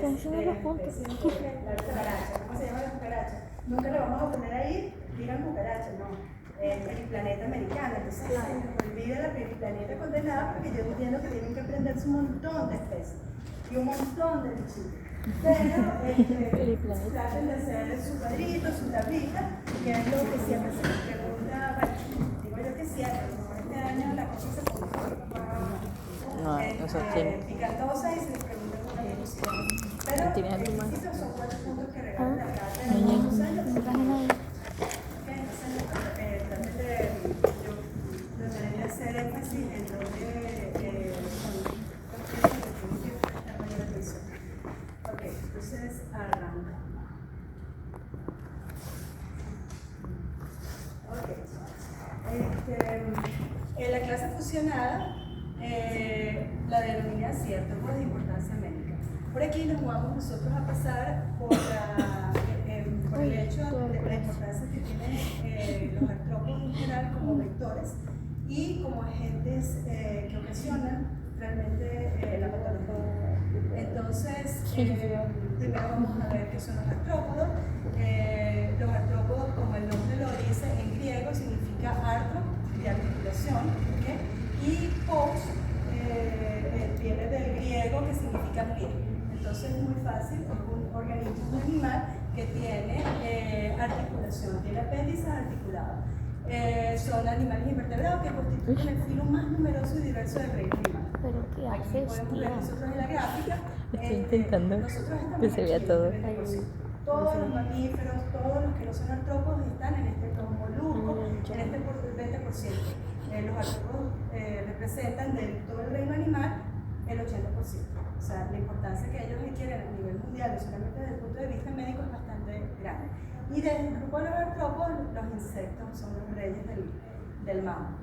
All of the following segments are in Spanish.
están haciendo los puntos. La cucaracha, ¿cómo se llama la cucaracha? Nunca le vamos a poner ahí, digan cucaracha, no. El planeta americano, entonces olvida la planeta condenada porque yo entiendo que tienen que aprenderse un montón de especies y un montón de bichitos. Pero traten de hacer su cuadrito, su tablita, que es lo que siempre se les pregunta. Bueno, digo yo que siempre, a lo mejor este año la cosa se pone picantosa y se les pregunta una discusión. Pero estos son 4 puntos que regalan la carta de los años. Trataré de hacer énfasis en donde la mayor atención. Ok, entonces arranca. La clase fusionada la denominé acierto de importancia médica. Por aquí nos vamos nosotros a pasar por el hecho de la importancia que tienen los artrópodos en general como vectores y como agentes que ocasionan realmente la patología. Entonces, primero vamos a ver qué son los artrópodos. Los artrópodos, como el nombre lo dice, en griego significa artro, de articulación, ¿okay? Y pos viene del griego que significa pie. Entonces es muy fácil, es un organismo, un animal que tiene articulación, tiene apéndices articulados. Son animales invertebrados que constituyen el filo más numeroso y diverso del reino animal. ¿Pero qué haces, podemos ver nosotros en la gráfica. Estoy intentando que se vea todo. Todos los mamíferos, todos los que no son artrópodos están en este molusco, en este 20%. Los artrópodos representan de todo el reino animal el 80%. O sea, la importancia que ellos adquieren a nivel mundial, solamente desde el punto de vista médico, es bastante grande. Y del grupo de los artrópodos, los insectos son los reyes del mambo.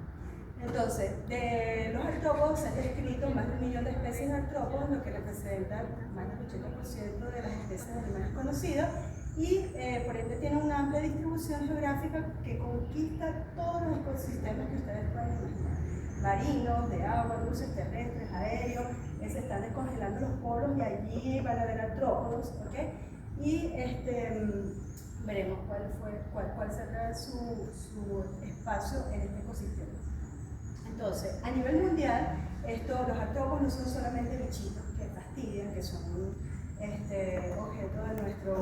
Entonces, de los artrópodos se han descrito más de 1 millón de especies de artrópodos, lo que representa más del 80% de las especies de animales conocidas, y por ende tiene una amplia distribución geográfica que conquista todos los ecosistemas que ustedes pueden imaginar. Marinos, de agua, dulces, terrestres, aéreos, se están descongelando los polos y allí van a haber artrópodos, ¿ok? Y veremos cuál será su espacio en este ecosistema. Entonces, a nivel mundial, los artrópodos no son solamente bichitos que fastidian, que son objeto de nuestro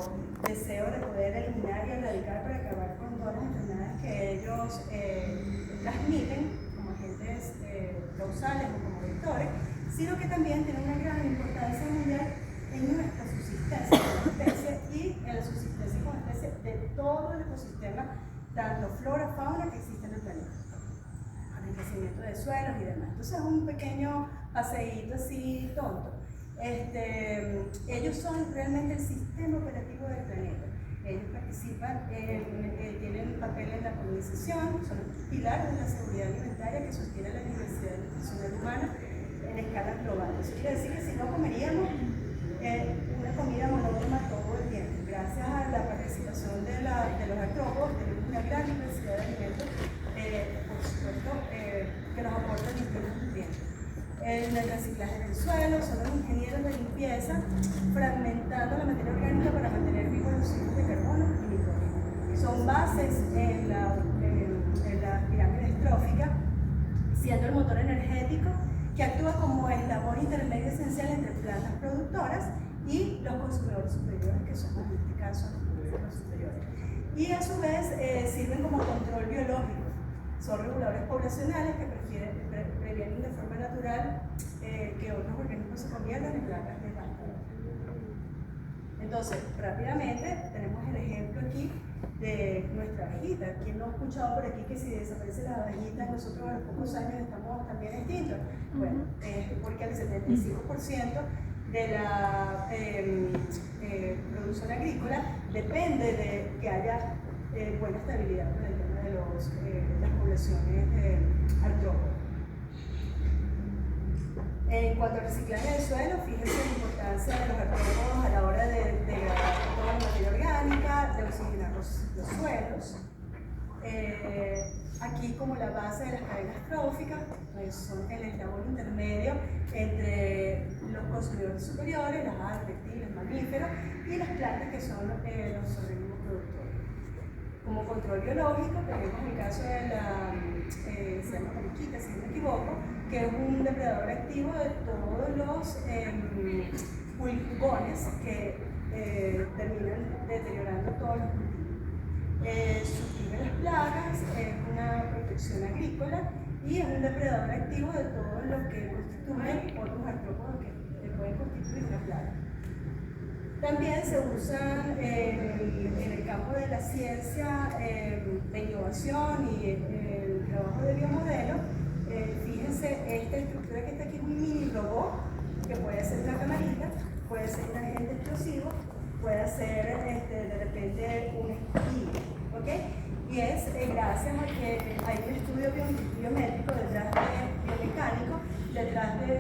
deseo de poder eliminar y erradicar para acabar con todas las enfermedades que ellos transmiten como agentes causales o como vectores, sino que también tienen una gran importancia mundial en nuestra subsistencia como especie y en la subsistencia como especie de todo el ecosistema, tanto flora, fauna que existe en el planeta. Enriquecimiento de suelos y demás. Entonces es un pequeño paseíto así tonto. Ellos son realmente el sistema operativo del planeta. Ellos participan, tienen un papel en la polinización, son pilares de la seguridad alimentaria que sostiene la diversidad nutricional humana en escala global. Eso quiere decir que si no comeríamos una comida monótona todo el tiempo. Gracias a la participación de los artrópodos tenemos una gran diversidad de alimentos, por supuesto, que nos aportan distintos nutrientes. En el reciclaje del suelo, son los ingenieros de limpieza, fragmentando la materia orgánica para mantener vivos los ciclos de carbono y nitrógeno. Son bases en la pirámide estrófica, siendo el motor energético que actúa como eslabón intermedio esencial entre plantas productoras y los consumidores superiores, que son en este caso los superiores. Y a su vez sirven como control biológico. Son reguladores poblacionales que previenen de forma natural que otros organismos se conviertan en plagas de baja. Entonces, rápidamente, tenemos el ejemplo aquí de nuestra abejita. ¿Quién no ha escuchado por aquí que si desaparecen las abejitas, nosotros a los pocos años estamos también extintos? Bueno, porque el 75% de la producción agrícola depende de que haya buena estabilidad con el tema de las poblaciones artrópodas. En cuanto al reciclaje del suelo, fíjense la importancia de los artrópodos a la hora de degradar toda la materia orgánica, de oxigenar los suelos. Aquí como la base de las cadenas algas tróficas, pues son el eslabón intermedio entre los consumidores superiores, las aves, reptiles, mamíferos, y las plantas que son los organismos productores. Como control biológico tenemos el caso de la se llama periquita, si no me equivoco, que es un depredador activo de todos los pulgones que terminan deteriorando todos los cultivos. Suprime las plagas, es una protección agrícola y es un depredador activo de todo lo que constituyen otros artrópodos que pueden constituir una plaga. También se usa en el campo de la ciencia de innovación y el trabajo de biomodelos. Fíjense, esta estructura que está aquí es un mini robot que puede ser una camarita, puede ser un agente explosivo, puede ser de repente un escupillo, ¿ok? Y es gracias a que hay un estudio biométrico detrás de biomecánico, detrás del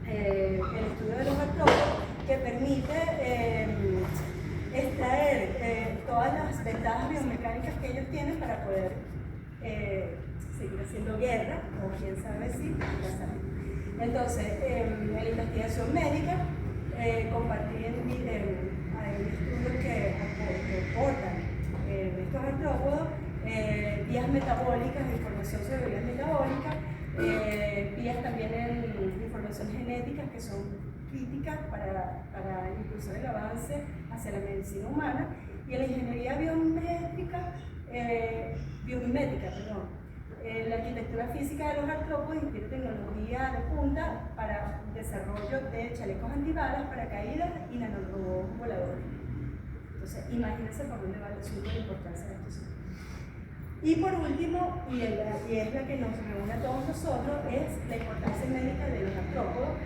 estudio de los artrópodos, que permite extraer todas las ventajas biomecánicas que ellos tienen para poder seguir haciendo guerra, o quién sabe si la salud. Entonces, en la investigación médica, compartí hay estudios que aportan estos artrópodos, vías metabólicas, información sobre vías metabólicas, vías también en información genética que son críticas para impulsar el avance hacia la medicina humana, y en la ingeniería biomimética, la arquitectura física de los artrópodos inspira tecnología de punta para desarrollo de chalecos antibalas, paracaídas y nanorobots voladores. Entonces, imagínense por dónde va el asunto de la importancia de estos sistemas. Y por último, y es la que nos reúne a todos nosotros, es la importancia médica de los artrópodos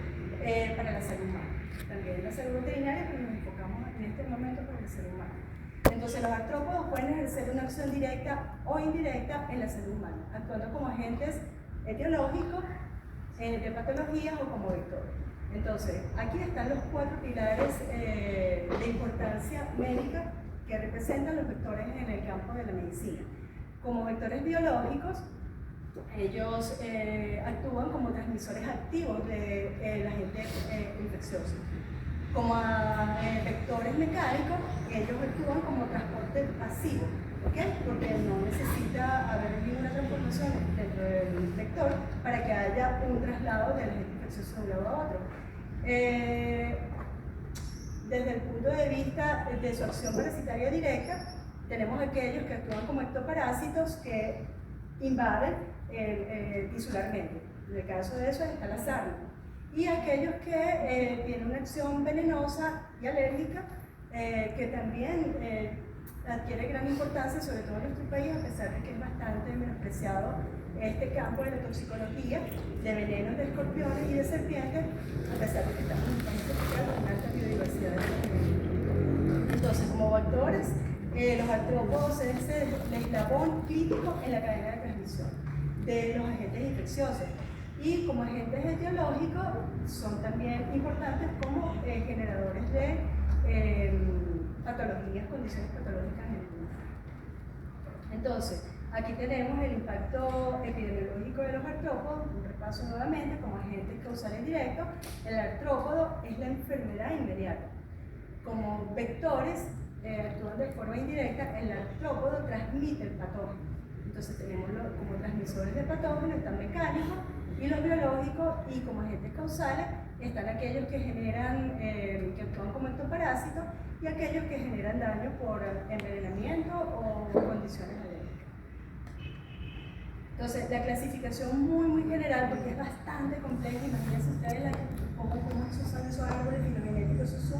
para la salud humana. También en la salud veterinaria, pero nos enfocamos en este momento para la salud humana. Entonces, los artrópodos pueden ejercer una acción directa o indirecta en la salud humana, actuando como agentes etiológicos, de patologías o como vectores. Entonces, aquí están los 4 pilares de importancia médica que representan los vectores en el campo de la medicina. Como vectores biológicos, ellos actúan como transmisores activos del agente infeccioso. Como vectores mecánicos, ellos actúan como transporte pasivo, ¿okay? Porque no necesita haber ninguna transformación dentro del vector para que haya un traslado del agente infeccioso de un lado a otro. Desde el punto de vista de su acción parasitaria directa, tenemos aquellos que actúan como ectoparásitos que invaden tisularmente. En el caso de eso está la sarna. Y aquellos que tienen una acción venenosa y alérgica, que también adquiere gran importancia, sobre todo en nuestro país, a pesar de que es bastante menospreciado este campo de la toxicología, de venenos de escorpiones y de serpientes, a pesar de que estamos en un país tropical con alta biodiversidad. Entonces, como vectores, los artrópodos es el eslabón crítico en la cadena de transmisión de los agentes infecciosos. Y como agentes etiológicos son también importantes como generadores de patologías, condiciones patológicas en el mundo. Entonces, aquí tenemos el impacto epidemiológico de los artrópodos, un repaso nuevamente como agentes causales directos. El artrópodo es la enfermedad inmediata. Como vectores, actúan de forma indirecta, el artrópodo transmite el patógeno. Entonces tenemos como transmisores de patógenos, están mecánicos y los biológicos, y como agentes causales están aquellos que generan, que actúan como ectoparásitos, y aquellos que generan daño por envenenamiento o condiciones alérgicas. Entonces, la clasificación muy general, porque es bastante compleja, imagínense ustedes cómo esos son esos árboles filogenéticos, eso es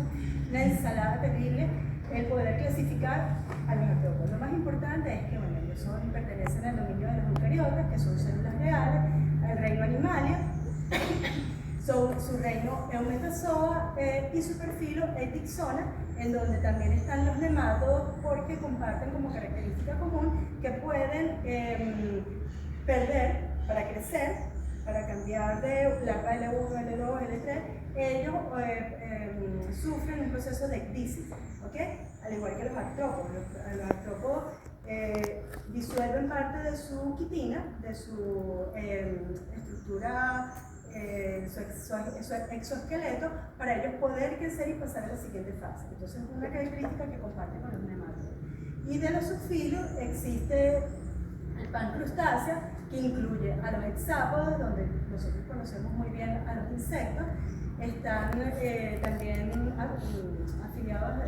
una ensalada terrible, el poder clasificar a los artrópodos. Lo más importante es que, bueno, ellos pertenecen al dominio de los eucariotas, que son células reales, al reino animalia, su reino Eumetazoa y su perfilo Ecdyxona, en donde también están los nemátodos, porque comparten como característica común que pueden perder para crecer, para cambiar de larva L1, L2, L3, ellos sufren un proceso de ecdisis, ¿okay? Al igual que los artrópodos. Los artrópodos disuelven parte de su quitina, de su estructura, su exoesqueleto, para ellos poder crecer y pasar a la siguiente fase. Entonces es una característica que comparten con los nemátidos. Y de los subfilos existe el pancrustácea, que incluye a los hexápodos, donde nosotros conocemos muy bien a los insectos. Están también afiliados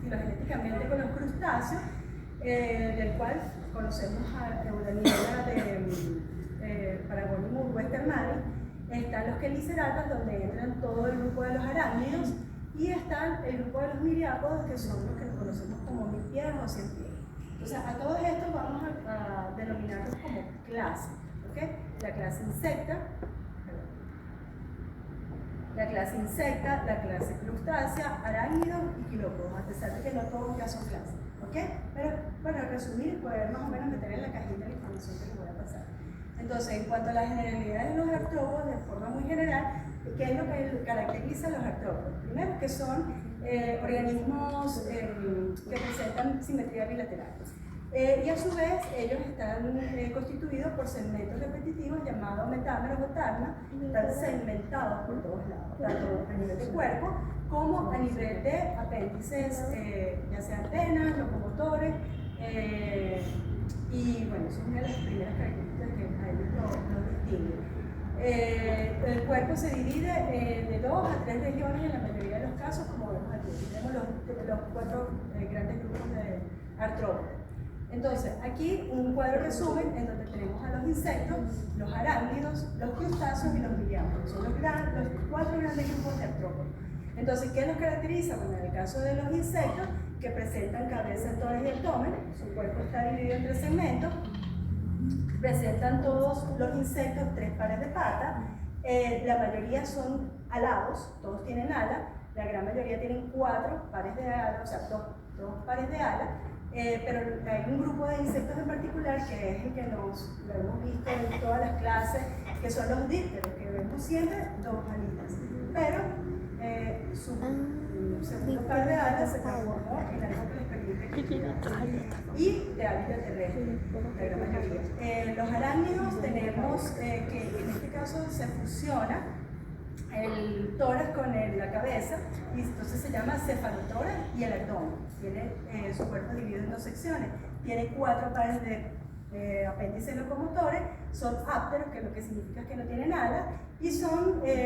filogenéticamente con los crustáceos, del cual conocemos a Eudaniela de Paragonimus westermani. Están los queliceratas, donde entran todo el grupo de los arácnidos, y están el grupo de los miriápodos, que son los que conocemos como milpies o ciempies. Entonces, a todos estos vamos a denominarlos como clase, ¿okay? La clase insecta, la clase crustácea, arácnidos y quilópodos, a pesar de que no todos ya son clases, ¿ok? Pero para resumir, poder más o menos meter en la cajita la información que les voy a pasar. Entonces, en cuanto a las generalidades de los artrópodos, de forma muy general, ¿qué es lo que caracteriza a los artrópodos? Primero, que son organismos que presentan simetría bilateral. Y a su vez, ellos están constituidos por segmentos repetitivos llamados metámeros o terna, están segmentados por todos lados, tanto a nivel de cuerpo como a nivel de apéndices, ya sean venas, locomotores, y bueno, son una de las primeras características que a ellos los distinguen. El cuerpo se divide de 2 a 3 regiones en la mayoría de los casos, como vemos aquí. Tenemos los 4 grandes grupos de artrópodos. Entonces, aquí un cuadro resumen en donde tenemos a los insectos, los arácnidos, los crustáceos y los miriápodos. Son los 4 grandes grupos de artrópodos. Entonces, ¿qué los caracteriza? Bueno, en el caso de los insectos, que presentan cabeza, tórax y abdomen, su cuerpo está dividido en 3 segmentos. Presentan todos los insectos 3 pares de patas, la mayoría son alados, todos tienen alas, la gran mayoría tienen 4 pares de alas, o sea, 2 pares de alas, pero hay un grupo de insectos en particular que es el que lo hemos visto en todas las clases, que son los dípteros, que vemos siempre 2 alitas, pero su segundo par de alas se transformó en algo que les permite y de hábitat terrestre, la gran mayoría. Los arácnidos tenemos que en este caso se fusiona el tórax con la cabeza, y entonces se llama cefalotórax y el abdomen. Tiene su cuerpo dividido en 2 secciones, tiene 4 pares de apéndices locomotores, son ápteros, que lo que significa es que no tienen alas, y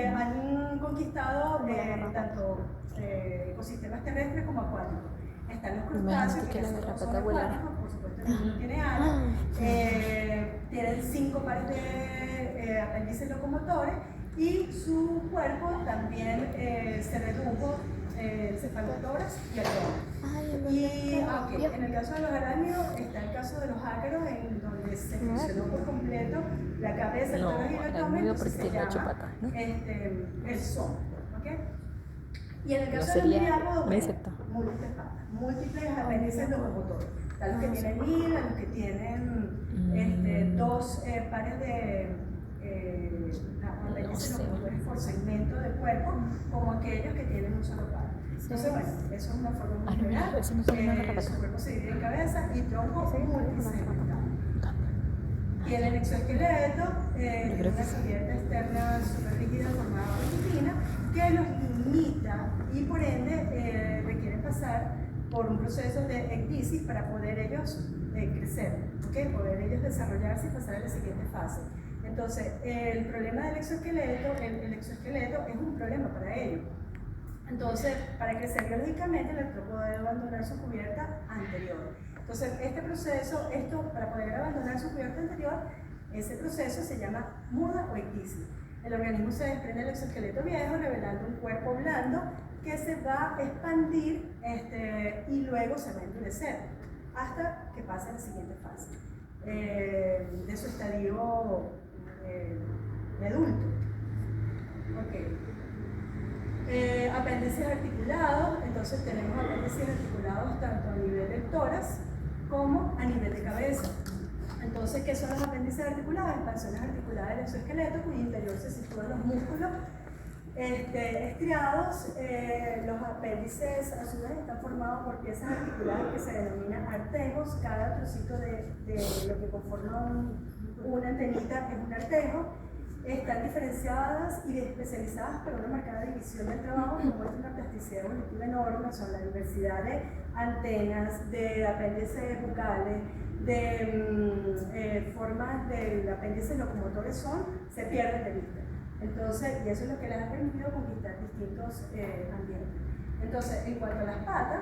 han conquistado tanto ecosistemas terrestres como acuáticos. Están los crustáceos, que son acuáticos, por supuesto que no tiene alas, tienen 5 pares de apéndices locomotores, y su cuerpo también se redujo cefalotórax y abdomen. Y en el caso de los arácnidos está el caso de los ácaros, en donde se fusionó por completo la cabeza, el tórax y el abdomen, entonces se llama el son. ¿Okay? Y en el caso de los miriápodos, múltiples apéndices locomotores. Están los que tienen hila, los que tienen 2 pares de apéndices locomotores por segmento del cuerpo, como aquellos que tienen un solo par. Entonces, bueno, eso es una forma muy general. Su cuerpo se divide en cabeza y tronco multisegmentado. Tiene el exoesqueleto, tiene una cubierta externa súper rígida formada por quitina, que los limita y por ende requieren pasar por un proceso de ecdisis para poder ellos crecer, ¿okay? Poder ellos desarrollarse y pasar a la siguiente fase. Entonces, el problema del exoesqueleto, el exoesqueleto es un problema para ellos. Entonces, para crecer biológicamente, el artrópodo debe abandonar su cubierta anterior. Entonces, este proceso, para poder abandonar su cubierta anterior, ese proceso se llama muda o ecdisis. El organismo se desprende del exoesqueleto viejo, revelando un cuerpo blando que se va a expandir y luego se va a endurecer hasta que pase a la siguiente fase de su estadio de adulto. Okay. Apéndices articulados, entonces tenemos apéndices articulados tanto a nivel del tórax como a nivel de cabeza. Entonces, ¿qué son los apéndices articulados? Expansiones articuladas del exoesqueleto, cuyo interior se sitúan los músculos Estriados, los apéndices a su vez están formados por piezas articulares que se denominan artejos. Cada trocito de lo que conforma una antenita es un artejo. Están diferenciadas y especializadas por una marcada división del trabajo que muestra una plasticidad evolutiva enorme. Son la diversidad de antenas, de apéndices bucales, de formas del apéndice locomotores se pierden de vista. Entonces, y eso es lo que les ha permitido conquistar distintos ambientes. Entonces, en cuanto a las patas,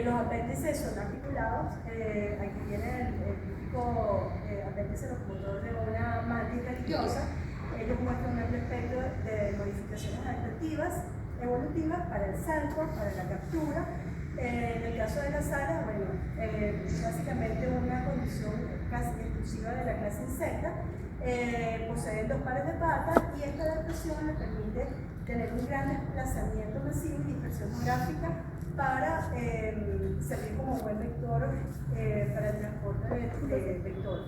los apéndices son articulados. Aquí tiene el típico apéndice locomotor de una mantis religiosa. Ellos muestran un amplio espectro de modificaciones adaptativas, evolutivas para el salto, para la captura. En el caso de las alas, bueno, básicamente una condición casi exclusiva de la clase insecta. Poseen 2 pares de patas y esta adaptación les permite tener un gran desplazamiento masivo y dispersión geográfica para servir como buen vector para el transporte de vectores.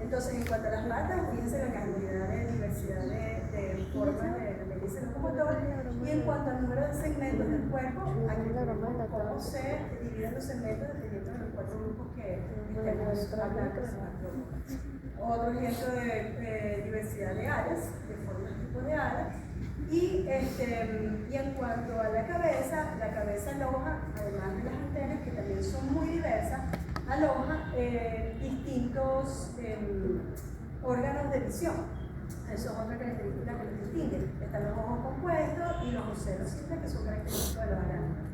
Entonces, en cuanto a las patas, fíjense la cantidad de diversidad de formas de apéndice locomotor. Y en cuanto al número de segmentos del cuerpo, aquí vemos cómo se dividen los segmentos dependiendo de los 4 grupos que estemos hablando. Otro ejemplo de diversidad de alas, de formas tipo de alas. Y en cuanto a la cabeza aloja, además de las antenas, que también son muy diversas, aloja distintos órganos de visión. Eso es otra característica que los distingue. Están los ojos compuestos y los ocelos simples, que son característicos de los arácnidos.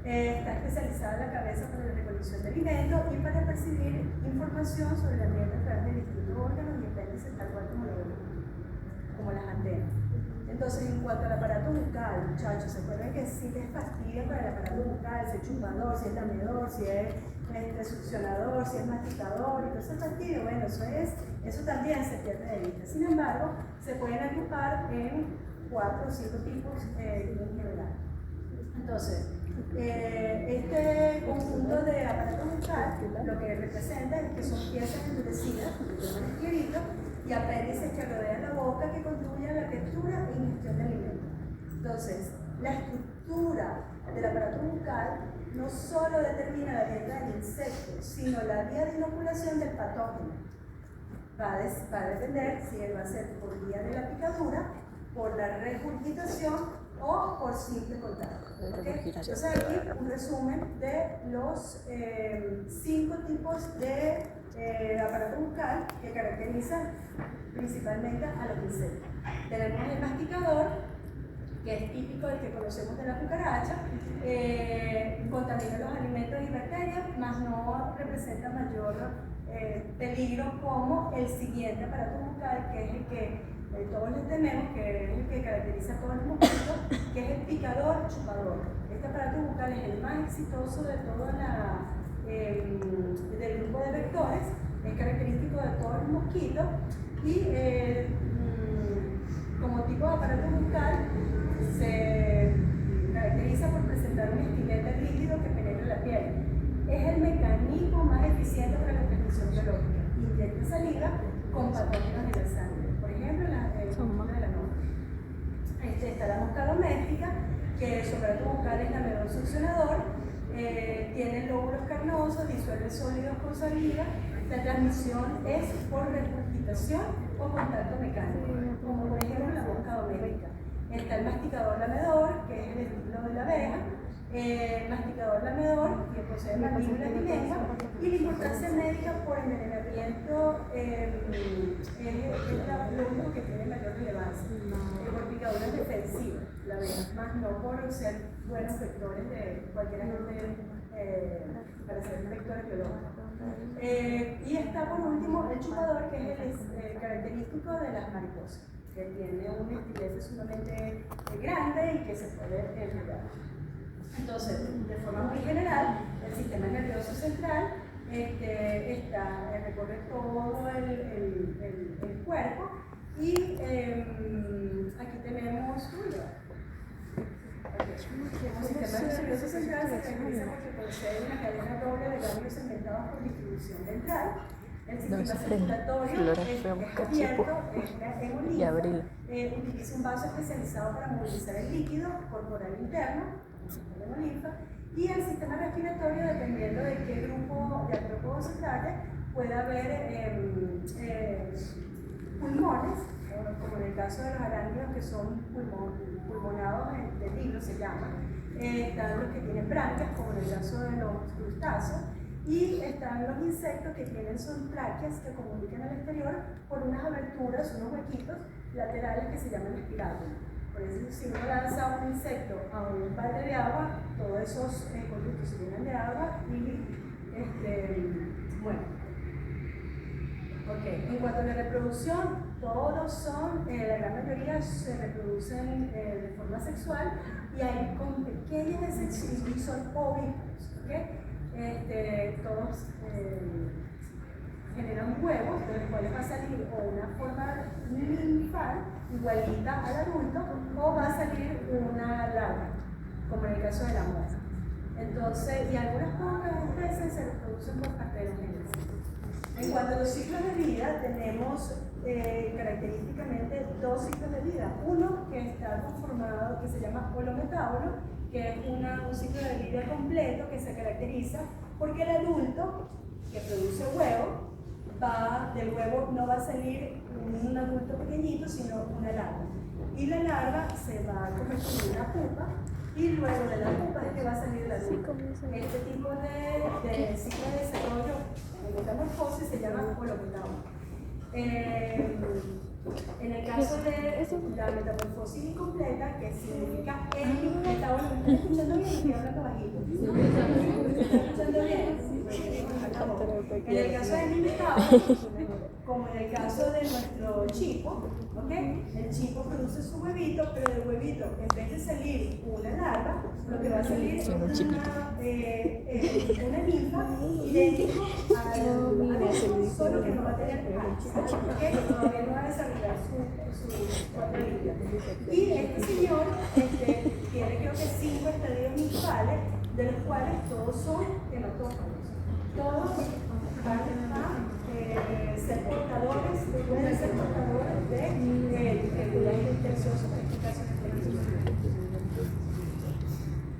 Está especializada la cabeza para la recolección de alimentos y para percibir información sobre el ambiente a través de distintos órganos y apéndices, tal cual como las antenas. Entonces, en cuanto al aparato bucal, muchachos, ¿se acuerdan que sí les fastidia para el aparato bucal? Si es chupador, si es lamedor, si es succionador, si es masticador, y todo ese fastidio, bueno, eso también se pierde de vista. Sin embargo, se pueden agrupar en 4 o 5 tipos en general. Entonces, este conjunto de aparato bucal lo que representa es que son piezas endurecidas, que llaman escleritos, y apéndices que rodean la boca que contribuyen a la textura e ingestión de alimentos. Entonces, la estructura del aparato bucal no solo determina la dieta del insecto, sino la vía de inoculación del patógeno. Va a depender si él va a ser por vía de la picadura, por la regurgitación o por simple contacto. ¿Okay? Entonces aquí un resumen de los 5 tipos de aparato bucal que caracterizan principalmente a los insectos. Tenemos el masticador, que es típico del que conocemos de la cucaracha, contamina los alimentos y bacterias, mas no representa mayor peligro como el siguiente aparato bucal, que es el que todos les tememos, que es el que caracteriza a todos los mosquitos, que es el picador chupador. Este aparato bucal es el más exitoso de toda del grupo de vectores, es característico de todos los mosquitos y como tipo de aparato bucal se caracteriza por presentar un estilete líquido que penetra la piel. Es el mecanismo más eficiente para la transmisión biológica. Inyecta saliva con patógenos en la sangre. Por ejemplo, el de la mosca. Está la mosca doméstica, que su aparato bucal es lamedor succionador, tiene lóbulos carnosos, disuelve sólidos con saliva. La transmisión es por regurgitación o contacto mecánico, como por ejemplo la mosca doméstica. Está el masticador lamedor, que es el estilo de la abeja. Masticador lamedor, que posee mandíbula y lengua, y la importancia médica por envenenamiento es lo único que tiene mayor relevancia. Por picaduras defensivas, la abeja, más no por ser buenos vectores de cualquier agente para ser vectores biológicos. Y está por último el chupador, que es el característico de las mariposas, que tiene un estilete sumamente grande y que se puede enrollar. Entonces, de forma muy general, el sistema nervioso central recorre todo el cuerpo y aquí tenemos el sistema nervioso central se caracteriza porque posee una cadena doble de ganglios segmentados por distribución ventral. El No me sistema sorprende. circulatorio Flora es fue a buscar abierto, chipo es un y linfa, abril. utiliza un vaso especializado para movilizar el líquido corporal interno, el linfa, y el sistema respiratorio, dependiendo de qué grupo de artrópodos se trate, puede haber pulmones, como en el caso de los arácnidos que son pulmonados de libro, se llama. Están los que tienen branquias, como en el caso de los crustáceos, y están los insectos que tienen son tráqueas que comunican al exterior por unas aberturas, unos huequitos laterales que se llaman espiráculos. Por eso, si uno lanza un insecto a un balde de agua, todos esos conductos se llenan de agua y bueno. Okay. En cuanto a la reproducción, todos son, la gran mayoría se reproducen de forma sexual y hay con pequeñas excepciones y son ovíparos. ¿Okay? Todos generan huevos, de los cuales va a salir o una forma ninfal igualita al adulto o va a salir una larva, como en el caso de la mosca. Entonces, y algunas pocas especies se reproducen por partenogénesis. En cuanto a los ciclos de vida, tenemos característicamente dos ciclos de vida. Uno que está conformado, que se llama holometábolo, que es un ciclo de vida completo que se caracteriza porque el adulto que produce huevo, del huevo no va a salir un adulto pequeñito, sino una larva. Y la larva se va a convertir en una pupa, y luego de la pupa es que va a salir el adulto. Este tipo de ciclo de desarrollo en metamorfosis se llama holometábolo. En el caso de la metamorfosis incompleta, que significa metabolo, ¿me están escuchando bien? Estoy hablando bajito. ¿Me están escuchando bien? En el caso de mi metabolo, como en el caso de nuestro chipo, ¿okay? El chipo produce su huevito, pero del huevito, en vez de salir una larva, lo que va a salir es una ninfa idéntico al adulto, solo que no va a tener alas, ¿okay? Todavía no va a desarrollar su cuatro líneas. Y este señor tiene creo que 5 estadios ninfales, de los cuales todos son hematófagos. Todos van a ser portadores, pueden ser portadores de la infecciosa, en este caso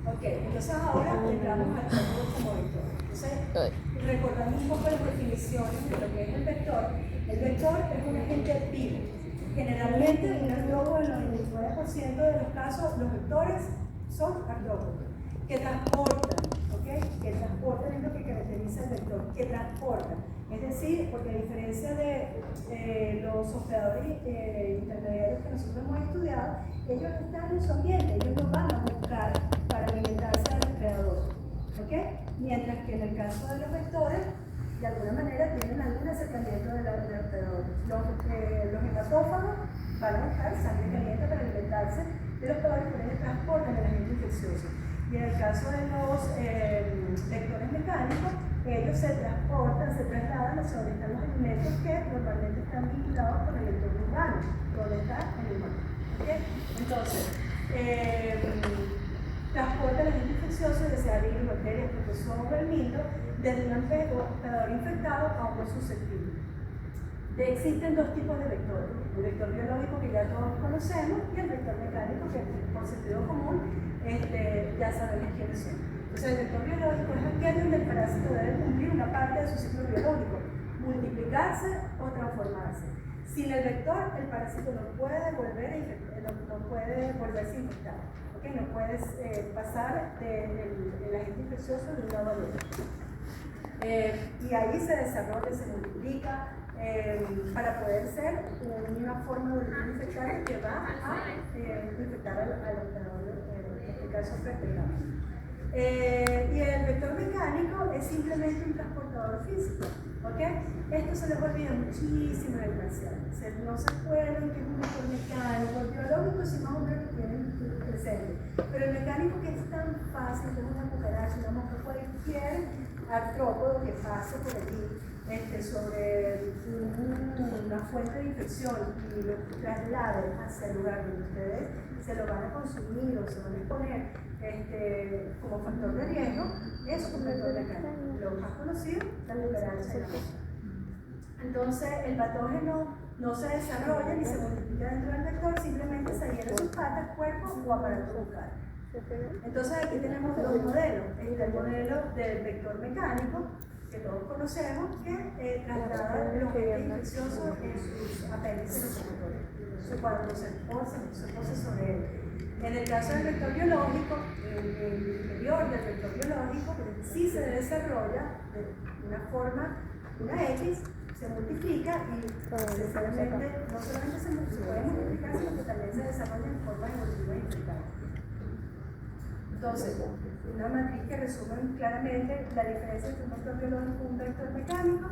Ok, entonces ahora entramos al artrópodo como vector. Entonces, recordando un poco las definiciones de lo que es el vector es un agente vivo. Generalmente, un artrópodo, en el 99% de los casos, los vectores son artrópodos que transportan. Que transportan es lo que caracteriza el vector, que transportan. Es decir, porque a diferencia de los hospedadores intermediarios que nosotros hemos estudiado, ellos están en su ambiente, ellos no van a buscar para alimentarse del predador. Mientras que en el caso de los vectores, de alguna manera tienen algún acercamiento del predador. Los hematófagos van a buscar sangre caliente para alimentarse de los predadores, por ello transportan el agente infeccioso. Y en el caso de los vectores mecánicos, ellos se transportan, se trasladan hacia donde están los alimentos que normalmente están vinculados con el entorno urbano, donde está el humano. Entonces, transporta el agente infeccioso, ya sea virus, bacterias, protozoa o vermífugo, desde un hospedador infectado a uno susceptible. Existen dos tipos de vectores: el vector biológico, que ya todos conocemos, y el vector mecánico, que por sentido común ya sabemos quiénes son. Entonces, el vector biológico es aquel donde el parásito debe cumplir una parte de su ciclo biológico, multiplicarse o transformarse. Sin el vector, el parásito no puede volverse a infectar. No puedes pasar del agente infeccioso de un lado al otro. Y ahí se desarrolla, se multiplica para poder ser una forma de infectar que va a infectar al hospedador, en este caso vertebrado. Y el vector mecánico es simplemente un transportador físico. Esto se les olvida muchísimo en el parcial. No se acuerdan que es un vector mecánico. El biológico sí más o menos lo tienen presente. Pero el mecánico, que es tan fácil, que es una cucaracha, una mosca, cualquier artrópodo que pase por allí sobre una fuente de infección y lo traslade hacia el lugar donde ustedes se lo van a consumir o se van a exponer como factor de riesgo, es un vector mecánico. ¿Lo has conocido? La cucaracha y la mosca. Entonces, el patógeno no se desarrolla ni se multiplica dentro del vector, simplemente se adhiere a sus patas, cuerpo o aparato bucal. Entonces, aquí tenemos dos modelos. Este el modelo del vector mecánico, que todos conocemos, que traslada los agentes infecciosos en sus apéndices locomotorios, cuando se posa sobre él. En el caso del vector biológico, el interior del vector biológico sí se desarrolla de una forma, una X, se multiplica y necesariamente no solamente se puede multiplicar, sino que también se desarrolla en forma evolutiva integral. Entonces, una matriz que resume claramente la diferencia entre un vector biológico y un vector mecánico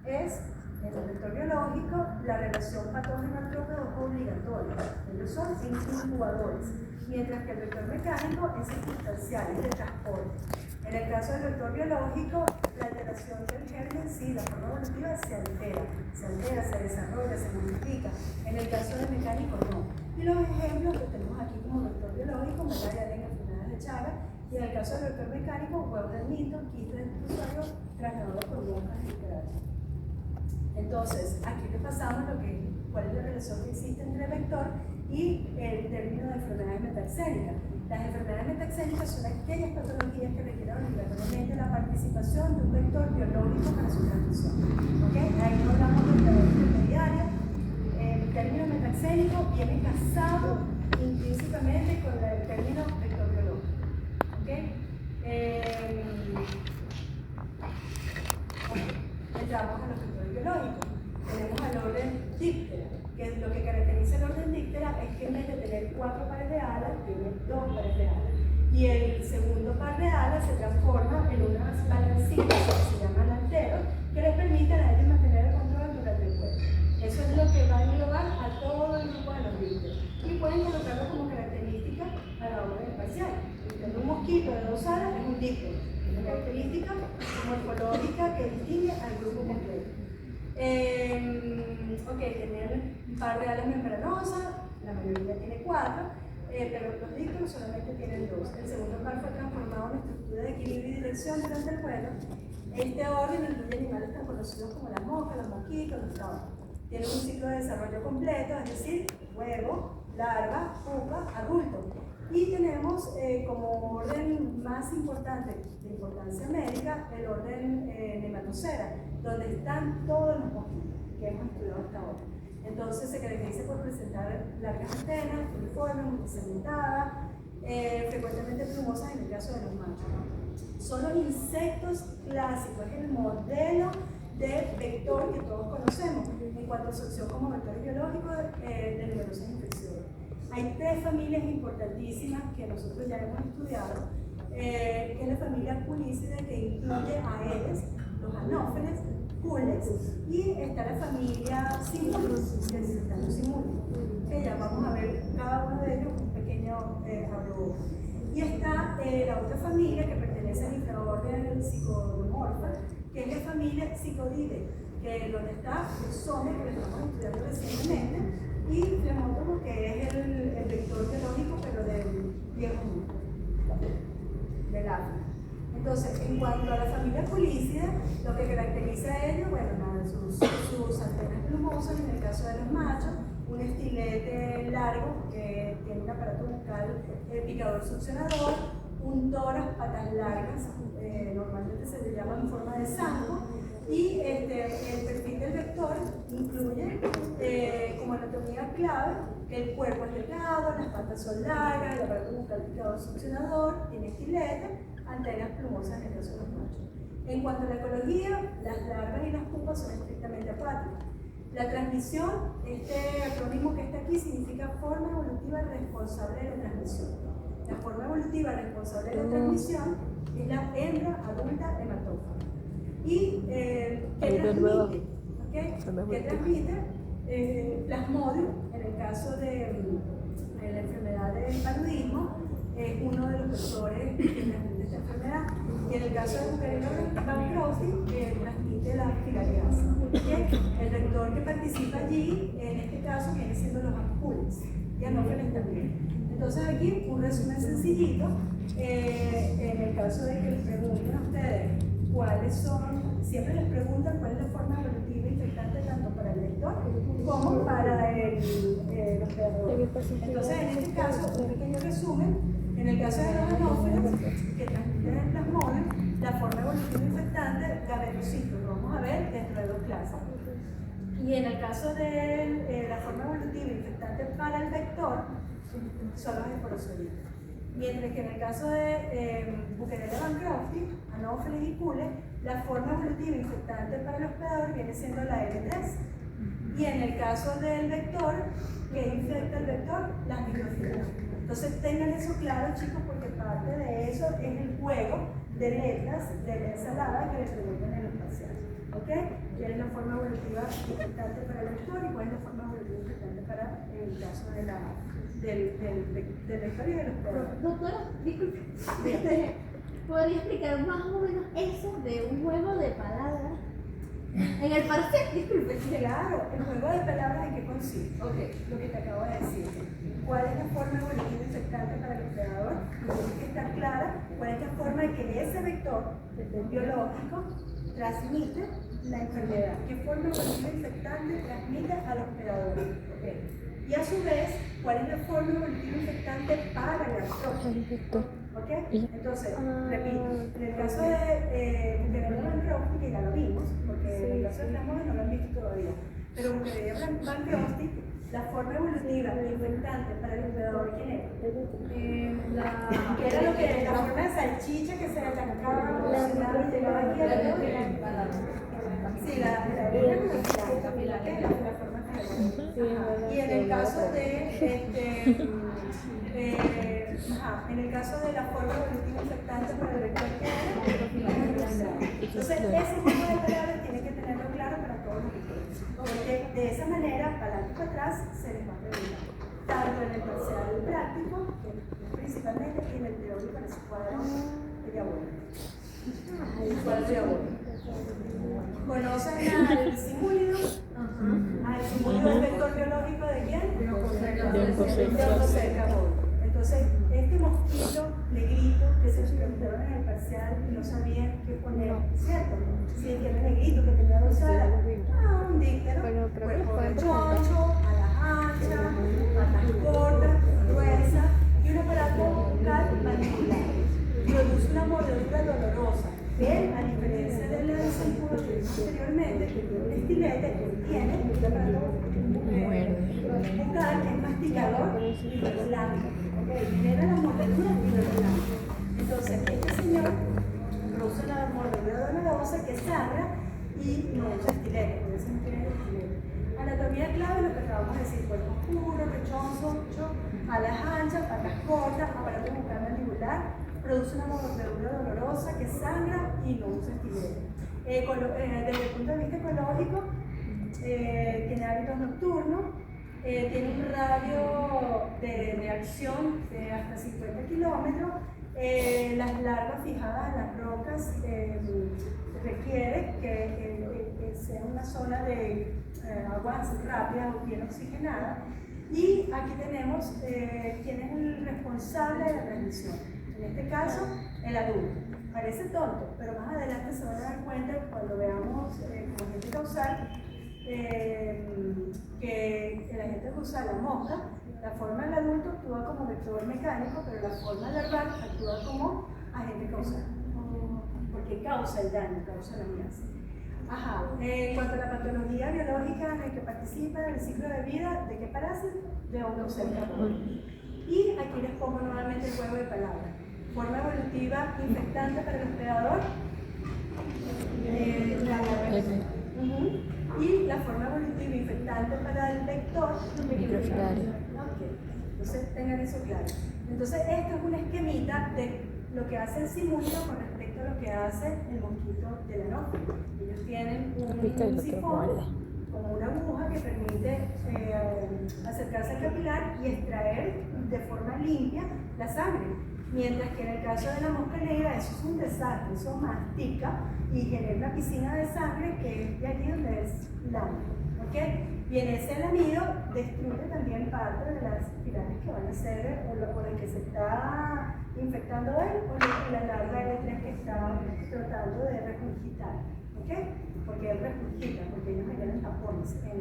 es, en el vector biológico, la relación patógeno-artrópodo es obligatoria. Ellos son incubadores, mientras que el vector mecánico es circunstancial, es de transporte. En el caso del vector biológico, la alteración del germen, sí, la forma evolutiva se altera, se desarrolla, se multiplica. En el caso del mecánico, no. Y los ejemplos que tenemos aquí como vector biológico, malaria, dengue, enfermedades de Chagas, y en el caso del vector mecánico, huevos del mito, quistes del usuario, trasladados por bombas literales. Entonces, aquí repasamos cuál es la relación que existe entre el vector y el término de enfermedades metaxénicas. Las enfermedades metaxénicas son aquellas patologías que requieren obligatoriamente la participación de un vector biológico para su transmisión. ¿Okay? Ahí no hablamos del vector intermediario. El término metaxénico viene casado intrínsecamente con el término vector biológico. ¿Okay? Entramos a los vectores biológicos. Tenemos al orden díptera, que lo que caracteriza el orden díptera es que en vez de tener 4 pares de alas, tiene 2 pares de alas. Y el segundo par de alas se transforma en unas balancitas que se llaman anteros, que les permiten a ellos mantener el control durante el vuelo. Eso es lo que va a englobar a todo el grupo de los dípteros. Y pueden colocarlo como característica a la orden espacial. Un mosquito de 2 alas es un díptero. Una característica morfológica que distingue al grupo completo. Tienen un par de alas membranosas, la mayoría tiene 4, pero los dípteros solamente tienen 2. El segundo par fue transformado en estructura de equilibrio y dirección durante el vuelo. Este orden incluye animales tan conocidos como las moscas, los mosquitos, los trabajos. Tienen un ciclo de desarrollo completo, es decir, huevo, larva, pupa, adulto. Y tenemos como orden más importante, de importancia médica, el orden Nematocera, donde están todos los mosquitos que hemos estudiado hasta ahora. Entonces se caracteriza por presentar largas antenas, uniformes, multisegmentadas, frecuentemente plumosas en el caso de los machos. Son los insectos clásicos, es el modelo de vector que todos conocemos en cuanto a su acción como vectores biológicos de numerosas infecciones. Hay 3 familias importantísimas que nosotros ya hemos estudiado, que es la familia Culicidae, que incluye a Aedes, los anófeles, Culex, y está la familia Simulus, que están los Simulus, que ya vamos a ver cada uno de ellos un pequeño abrevo. Y está la otra familia que pertenece al infraorden Psicodomorpha, que es la familia Psicodidae, que es donde está el Some, que lo estamos estudiando recientemente, y Phlebotomus, que es el vector biológico, pero del viejo mundo, del África. Entonces, en cuanto a la familia Culicidae, lo que caracteriza a ellos, bueno, nada, sus antenas plumosas, en el caso de los machos, un estilete largo que tiene un aparato bucal picador succionador, un tórax, patas largas, normalmente se le llama en forma de zanjo, y el perfil del vector incluye como anatomía clave que el cuerpo es delgado, las patas son largas, el aparato bucal picador succionador, tiene estilete, antenas plumosas en el caso de los machos. En cuanto a la ecología, las larvas y las pupas son estrictamente acuáticas. La transmisión, este acrónimo que está aquí, significa forma evolutiva responsable de la transmisión. La forma evolutiva responsable de la transmisión es la hembra adulta hematófaga. Y que transmite plasmodium, en el caso de la enfermedad del paludismo, es uno de los vectores que transmite esta enfermedad. Y en el caso de Bucarino bankruptcy, transmite la filariasa. El vector que participa allí, en este caso, viene siendo los ampules y anófeles también. Entonces aquí un resumen sencillito. En el caso de que les pregunten a ustedes cuáles son, siempre les preguntan cuál es la forma evolutiva infectante tanto para el vector como para el hospedador. Entonces, en este caso, un pequeño resumen, en el caso de los anófelos que transmiten el plasmodium, la forma evolutiva infectante, gametocitos, lo vamos a ver dentro de 2 clases. Y en el caso de la forma evolutiva infectante para el vector, son los esporozoides. Mientras que en el caso de Buchenella bancrofti, Anopheles y Cule, la forma evolutiva infectante para el hospedador viene siendo la L3. Y en el caso del vector, que infecta el vector, las microfilas. Entonces tengan eso claro, chicos, porque parte de eso es el juego de letras de la ensalada que les preguntan en el parcial. ¿Ok? ¿Cuál es la forma evolutiva infectante para el vector y cuál es la forma evolutiva infectante para el caso de del vector y del hospedador? Doctora, disculpe, ¿podría explicar más o menos eso de un juego de palabras? En el parcial, disculpe. Claro, el juego de palabras en qué consiste. Ok. Lo que te acabo de decir. ¿Cuál es la forma evolutiva infectante para el hospedador? Tiene que estar clara cuál es la forma en que ese vector biológico transmite la enfermedad. ¿Qué forma evolutiva infectante transmite al hospedador? Okay. Y a su vez, ¿cuál es la forma evolutiva infectante para el artrópodo? ¿Ok? Entonces, repito, en el caso de Buchenella bancrofti, que ya lo vimos, porque en el caso de plasmodium no lo han visto todavía, pero Buchenella bancrofti, la forma evolutiva infectante para el hospedador, ¿quién era? Que era lo que la forma de salchicha que se atacaba, sí, la forma y en el caso de en el caso de la forma evolutiva infectante para el vector que era, entonces ese tipo de palabras tienen que tenerlo claro para todos los vectores, porque de esa manera, para adelante y para atrás, se les va a preguntar, tanto en el parcial práctico, que principalmente, y en el teórico, en ese cuadro de abuelo. El cuadro de abuelo. ¿Conocen al simúlido? ¿Al simúlido del vector biológico de quién? De Oncocerca. Entonces, este mosquito negrito que se preguntaron en el parcial y no sabían qué poner, ¿cierto? Si es que era negrito, que tenía rosada, un díptero, cuerpo choncho, alas anchas, patas cortas, gruesas y un aparato bucal mandibular. Produce una mordedura dolorosa. Él, a diferencia de la zancudo que vimos anteriormente, el estilete tiene un aparato bucal, es masticador y blanco. Genera la mordedura y blanco. Entonces, este señor produce una mordedura dolorosa que sangra y no usa estilete, por eso no tiene estilete. Anatomía clave, lo que acabamos de decir: cuerpo oscuro, rechoncho, alas anchas, patas cortas, aparato bucal mandibular, produce una mordedura dolorosa que sangra y no usa estilete. Desde el punto de vista ecológico, tiene hábitos nocturnos, tiene un radio de acción de hasta 50 kilómetros. Las larvas fijadas en las rocas requiere que sea una zona de aguas rápidas o bien oxigenada. Y aquí tenemos quién es el responsable de la transmisión. En este caso, el adulto. Parece tonto, pero más adelante se van a dar cuenta cuando veamos como agente causal que el agente causal, la mosca, la forma del adulto actúa como vector mecánico, pero la forma larval actúa como agente causal, porque causa el daño, causa la amenaza. En cuanto a la patología biológica en la que participa en el ciclo de vida, ¿de qué parásito? De Oncocerca. Y aquí les pongo nuevamente el juego de palabras. Forma evolutiva infectante para el hospedador, y la forma evolutiva infectante para el vector, microfilario. Entonces tengan eso claro. Entonces esto es una esquemita de lo que hace el simúlido con respecto a lo que hace el mosquito del anófilo. Ellos tienen un sifón como una aguja que permite acercarse al capilar y extraer de forma limpia la sangre. Mientras que en el caso de la mosca negra eso es un desastre, eso mastica y genera una piscina de sangre que es de aquí donde es lámido. ¿Okay? Y en ese lamido destruye también parte de las pilares que van a ser o las que se está infectando él o la larva L3 que está tratando de regurgitar. ¿Ok? Porque él regurgita, porque ellos generan tapones en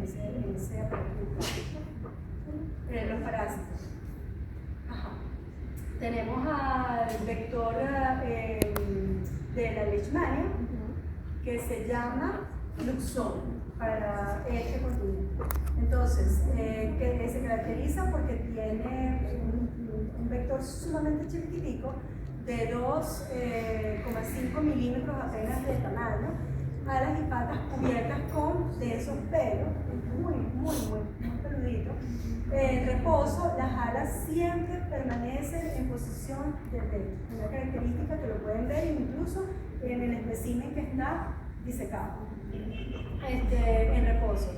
ese aparato bucal. Los parásitos. Ajá. Tenemos al vector de la leishmania, que se llama Luxon para este continente. Entonces, que se caracteriza porque tiene un vector sumamente chiquitico de 2,5 milímetros apenas de tamaño, alas y patas cubiertas con densos pelos, muy peluditos. En reposo, las alas siempre permanecen en posición de recto, una característica que lo pueden ver incluso en el espécimen que está disecado, en reposo.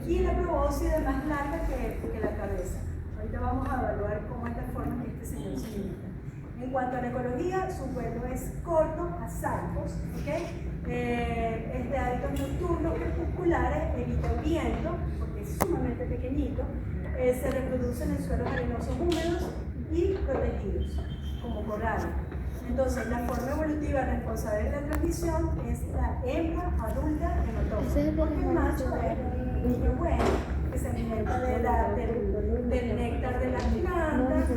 Y la probóscide más larga que la cabeza. Ahorita vamos a evaluar cómo es la forma que este señor se limita. En cuanto a la ecología, su vuelo es corto a saltos, ¿okay? Es de hábitos nocturnos, crepusculares, evita el viento, porque es sumamente pequeñito, se reproducen en suelos arenosos húmedos y protegidos, como corales. Entonces, la forma evolutiva responsable de la transmisión es la hembra adulta hematófaga, porque el macho es un niño bueno, que se alimenta del néctar de las plantas,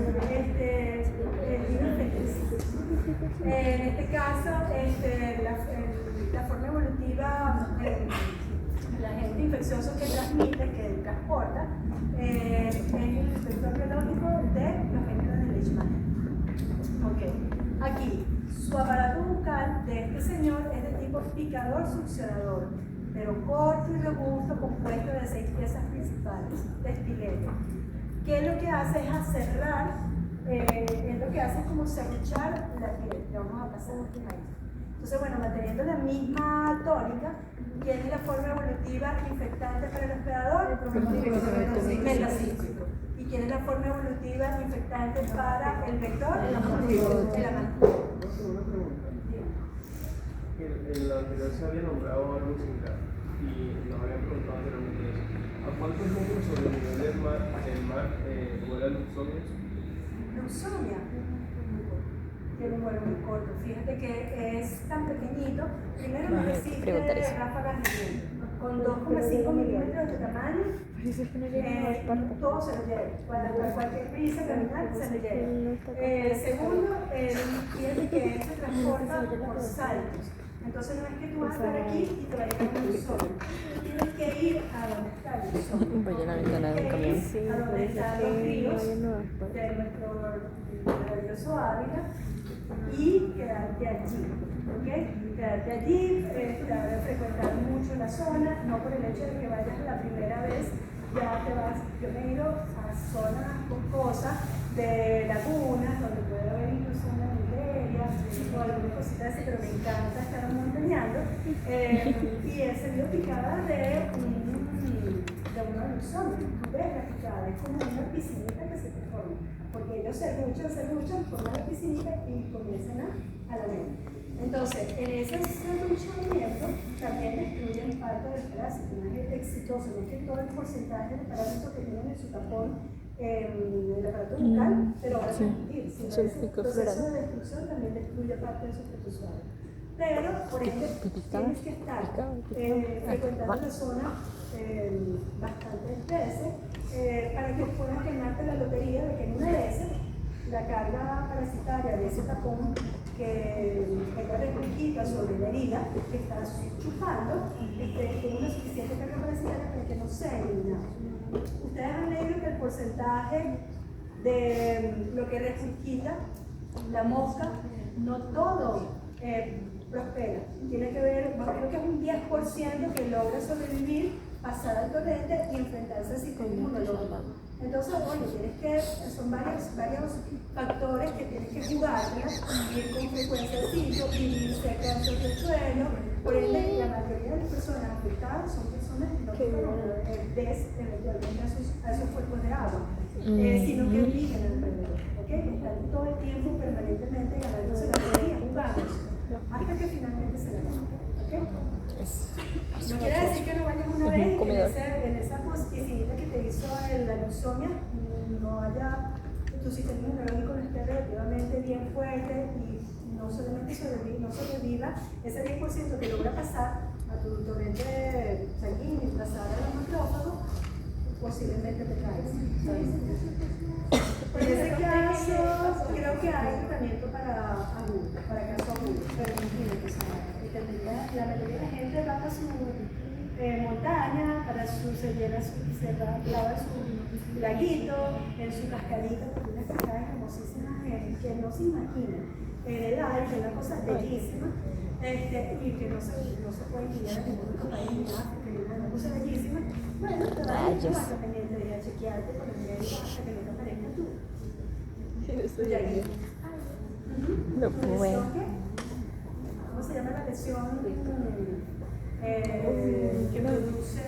en este caso, la forma evolutiva, el agente infeccioso que transmite, que transporta, es el vector biológico de los géneros de Leishmania. Okay. Aquí, su aparato bucal de este señor es de tipo picador-succionador, pero corto y robusto, compuesto de 6 piezas principales de estilete. ¿Qué es lo que hace? Es aserrar, es lo que hace es como serruchar la piel, que vamos a pasar ahí. Entonces, bueno, manteniendo la misma tónica, tiene la forma evolutiva infectante para el hospedador, metacíclico. Y tiene la forma evolutiva infectante para el vector, el amantino. En la anterior se había nombrado algo similar y nos habían preguntado anteriormente eso. ¿A cuántos metros sobre el nivel del mar vuela Luxomia? Luxomia tiene un vuelo muy corto. Fíjate que es tan pequeñito. Primero no existe ráfagas de viento. Con 2,5 milímetros de tamaño, todo se lo lleva. Cualquier brisa terminal se lo lleva. Segundo, fíjate que se transporta por saltos. Entonces no es que tú vas a estar aquí y te va a llegar un sol. Tienes que ir a donde está el sol. Voy a la ventana de un camión. A donde están los ríos de nuestro maravilloso Ávila y quedarte allí. ¿Okay? Quedarte allí, frecuentar mucho la zona, no por el hecho de que vayas la primera vez, ya te vas. Yo me he ido a zonas boscosas de lagunas, donde puede haber incluso una minería o alguna cosita así, pero me encanta estar montañando. Y he salido picada de una Luxomia. Tú ves la picada, es como una piscinita que se te forma, porque ellos se luchan, forman la piscinita y comienzan a lamer. Entonces, en ese luchamiento también destruyen parte del parásito, no es exitoso, no es que todo el porcentaje de parásitos que tienen en su tapón el aparato bucal, pero va a repetir, sino ese proceso de destrucción también destruye parte de su protozoo. Pero, por ejemplo, tienes que estar frecuentando la zona bastantes veces para que puedas ganarte la lotería de que en una de esas la carga parasitaria de ese tapón que está recogida sobre la herida que estás chupando, tiene una suficiente carga parasitaria para que no sea eliminado. Ustedes han leído que el porcentaje de lo que regurgita la mosca, no todo prospera. Tiene que ver, creo que es un 10% que logra sobrevivir, pasar al torrente y enfrentarse al sistema inmunológico. Entonces, son varios factores que tienes que jugártelas, ir con frecuencia al sitio, vivir cerca del suelo. Por ende, la mayoría de las personas afectadas son personas que no tienen eventualmente a esos cuerpos de agua, sino que viven alrededor, ¿okay? Están todo el tiempo permanentemente ganándose la lotería, jugando, hasta que finalmente se la ganan, ¿okay? No quiere decir que no vayas una vez en esa piscinita que te hizo la Luxomia, no haya, tu sistema inmunológico no esté relativamente esté bien fuerte y no solamente sobreviva ese 10% que logra pasar a tu torrente sanguíneo y pasar a los macrófagos, posiblemente te caes. En ese caso, creo que hay tratamiento para adultos, para casos agudos, pero imagínate, la mayoría de la gente va a su montaña, se lava su laguito, en su cascadita, porque unas cascadas hermosísimas que no se imaginan, en el aire, una cosa bellísima, y que no se puede guiar en ningún otro país, ni nada, que es una cosa bellísima. Bueno, te vas a estar pendiente de ir a chequearte con el médico hasta que no te aparezca tú. No puedo. ¿Cómo se llama la lesión que produce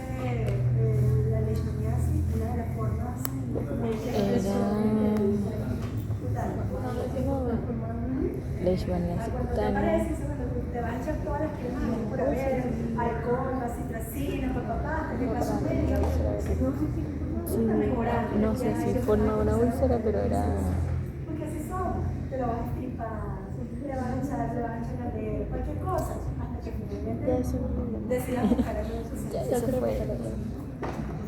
la leishmaniasis? Una de las formas leishmaniasis cuando te cutánea. aparece, te vas a echar todas las cremas por haber, alcohol, citracina, papá, hasta que pasa un medio. Sí, no sé si forma una úlcera, pero era... Porque así son, te lo vas a estripar, le vas a echar de cualquier cosa, hasta que finalmente decidas buscar a Ya eso fue.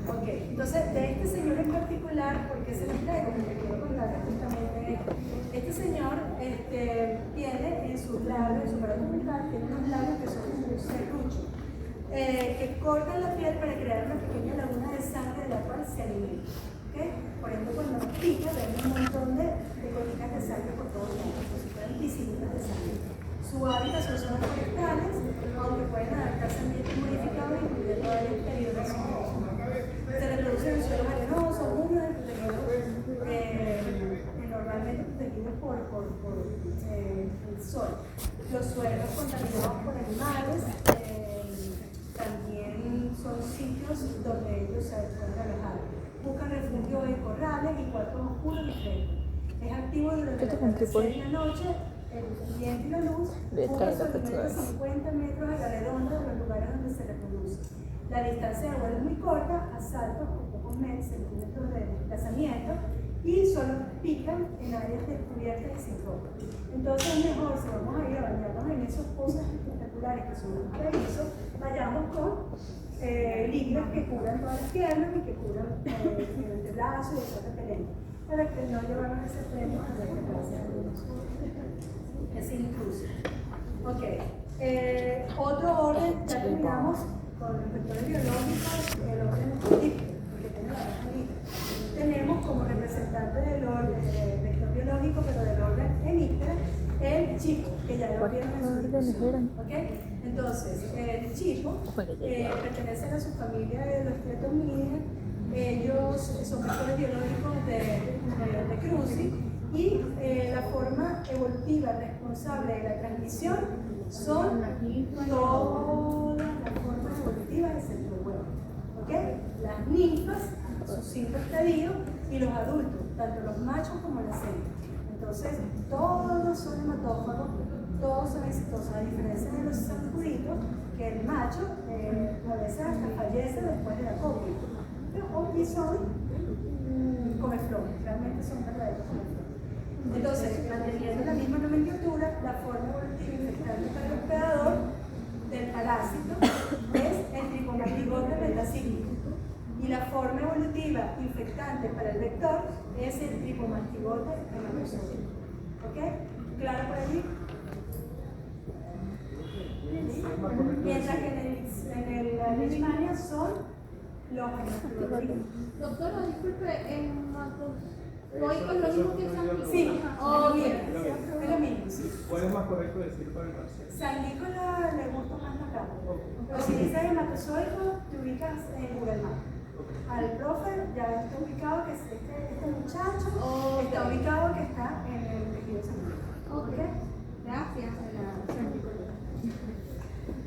Ok, entonces de este señor en particular, ¿por qué se lo traigo? Porque quiero contarles justamente esto. Este señor tiene en sus labios, en su aparato mental, tiene unos labios que son como un serrucho, que cortan la piel para crear una pequeña laguna de sangre de la cual se alimenta. ¿Okay? Por ejemplo, cuando nos pica, ven un montón de gotitas de sangre por todos lados, como si fueran piscinas de sangre. Su hábitat son zonas forestales, aunque pueden adaptarse a ambientes modificados, incluyendo áreas exteriores. Se reproducen en suelos arenosos, húmedos, normalmente protegidos por el sol. Los suelos contaminados por animales también son sitios donde ellos se pueden alojar. Buscan refugio en corrales y cuartos oscuros y frescos. Es activo durante la tarde y la noche, el viento y la luz. Busca solamente 50 metros a la redonda de los lugares donde se reproduce. La distancia de vuelo es muy corta, a saltos con pocos centímetros de desplazamiento, y solo pican en áreas descubiertas y sin ropa. Entonces es mejor, si vamos a ir a bañarnos en esos pozos espectaculares que son un paraíso, vayamos con líquidos que cubran todas las piernas y que cubran el antebrazo y el suelo repelente, para que no llevarnos ese premio a la desgracia de nosotros. Es incluso. Ok. Otro orden, ya terminamos con los vectores biológicos, el orden político, porque tiene la raja. Tenemos como representante del orden vector biológico, pero del orden hemíptera, el chipo, que ya lo vieron en su discusión. ¿Okay? Entonces, el chipo pertenece a la subfamilia de los Cletomyinidae. Ellos son vectores biológicos de Cruzi, y la forma evolutiva responsable de la transmisión son todas las formas evolutivas excepto el huevo. ¿Okay? Las ninfas, sus 5 estadios, y los adultos, tanto los machos como las hembras. Entonces, todos son hematófagos, todos son exitosos, a diferencia de los zancuditos, que el macho a veces hasta fallece después de la cópula. Y son comeflores, realmente son verdaderos comeflores. Entonces, manteniendo la misma nomenclatura, la forma evolutiva infectante para el hospedador del parásito es el tricomastigote metacíclico, y la forma evolutiva infectante para el vector es el tricomastigote hematozoico. ¿Ok? ¿Claro por allí? Mientras que en la leishmania son los hematozoicos. Doctora, disculpe, ¿es lo mismo que sanguíneo? Sí, Oh, bien. Es lo mismo. Sí. ¿Cuál es más correcto decir para el parcial? Sanguícola le gusta más rápido. Pero si dices hematozoico, te ubicas en Google Maps. Al profe ya está ubicado que este muchacho está ubicado que está en el tejido sanguíneo. Ok. Gracias.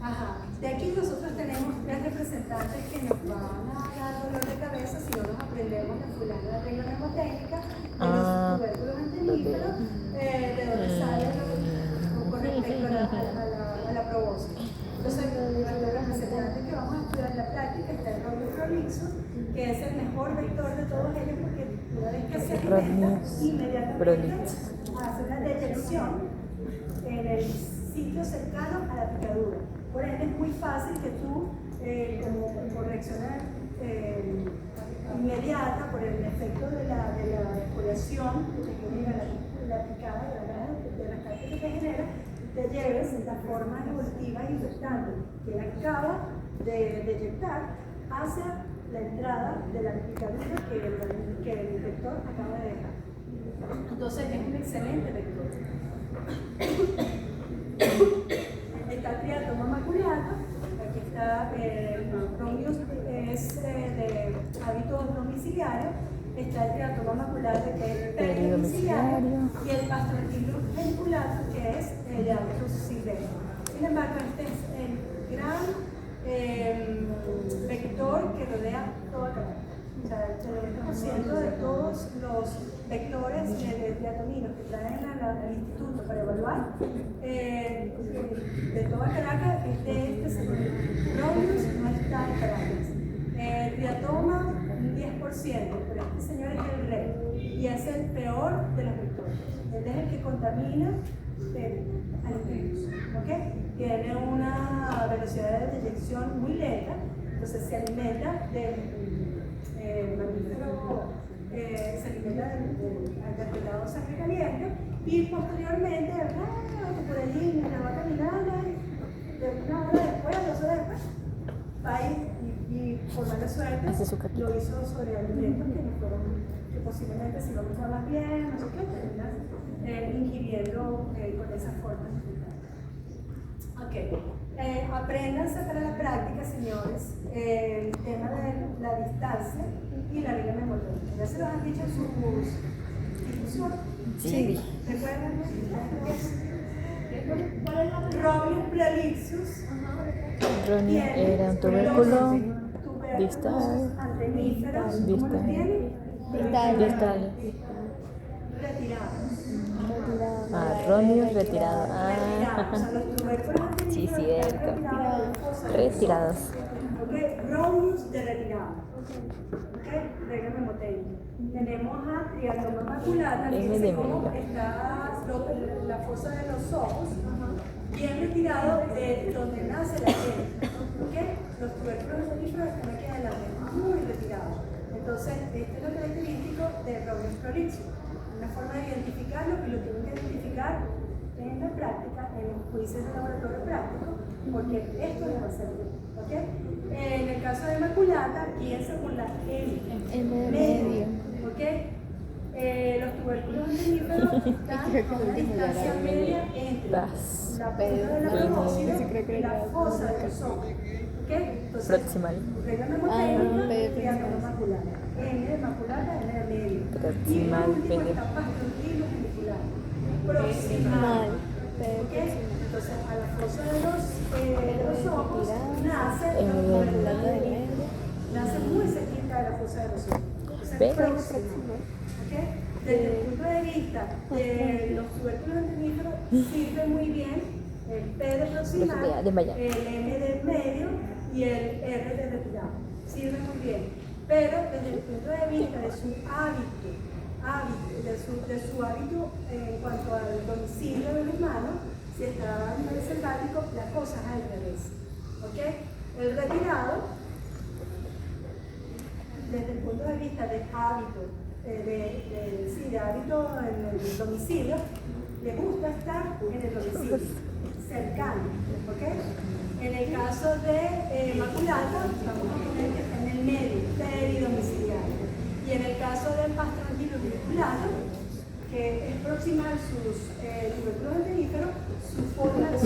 Ajá. De aquí nosotros tenemos 3 representantes que nos van a dar dolor de cabeza si no nos aprendemos la fulana de regla mnemotécnica, de los tubérculos anteníferos, de donde sale con respecto a la probóscis. Entonces, nuestro representante que vamos a estudiar en la práctica está el rodio prolixo, que es el mejor vector de todos ellos porque Una vez que se Rodney alimenta, inmediatamente Prolix. hace una deyección en el sitio cercano a la picadura. Por ende, es muy fácil que tú, como por reacción inmediata, por el efecto de la exfoliación que te genera la picada de las cartas que te genera, te lleves la forma evolutiva e infectante que acaba de eyectar hacia la entrada de la picadura que el infector acaba de dejar. Entonces es un excelente vector. Está el triatoma maculato, aquí está el Romius, es de hábitos domiciliarios, está el triatoma maculato que es peridomiciliario y el Pastrocylus geniculata que es de hábitos silvestres. Sin embargo, este es el gran vector que rodea toda Caracas. O sea, el 70% de todos los vectores de triatominos que traen al instituto para evaluar de toda Caracas es de este segundo. Romius no está en Caracas. Triatoma, un 10%, pero este señor es el rey y es el peor de los vectores. Él es el que contamina alimentos. ¿Okay? Tiene una velocidad de deyección muy lenta, entonces se alimenta del mamífero, se alimenta del vertebrado sangre caliente y posteriormente, por allí, la va caminando, de una hora después, 2 horas después, va y por mala suerte lo hizo sobre alimentos que no fueron, que posiblemente si lo usabas bien, no sé qué, terminas ingiriendo con esa forma. Ok, apréndanse para la práctica, señores, el tema de la distancia y la regla memorológica. ¿Ya se los han dicho en sus instituciones? Sí. ¿Recuerdan? Romius prolixus. Ronnie era un tubérculo distal, anteníferos, distal. ¿cómo los tiene? distal. Retirados. Ronnie retirado. Retirados. O sea, los tubérculos anteníferos Sí, cierto. están retirados de la fosa de los Retirados. Ok, Romius de retirado. Ok, regla memotécnica. Tenemos a triatoma maculata, que M es de como medio. está la fosa de los ojos, bien retirado de donde nace la piel. ¿Ok? Los tubérculos anteníferos están aquí adelante, muy retirados. Entonces, este es lo característico de Romius prolixus. Una forma de identificarlo y lo tienen que identificar en la práctica, en los quizzes de laboratorio práctico, porque esto les va a servir. ¿Okay? En el caso de maculata, piensa con la M medio. ¿Okay? Los tubérculos anteníferos están a una distancia media entre la punta de la probóscide y la fosa de los ojos. ¿Okay? Entonces, Proximal. regla memotécnica, triatoma maculata. M de maculata, N de medio. Proximal, y por último P de- está Pastrocylus genicular. Proximal. ¿Okay? Entonces, a la fosa de los ojos nace la maculata de medio. Nace muy cerquita de la fosa de los ojos. Entonces, P. próximo. ¿Okay? Desde el punto de vista de los tubérculos anteníferos, sirve muy bien el P de proximal, De Maya. el M de medio y el R de retirado. Sirve muy bien. Pero desde el punto de vista de su hábito de su hábito en cuanto al domicilio del humano, si está a nivel selvático, la cosa es al revés. ¿Ok? El retirado, desde el punto de vista del hábito, de hábito en el domicilio, le gusta estar en el domicilio, cercano. ¿Ok? En el caso de maculata, vamos a poner que está en el medio, peridomiciliario. Y en el caso del Pastrocylus geniculata, que es proximal sus tubérculos anteníferos, su forma de su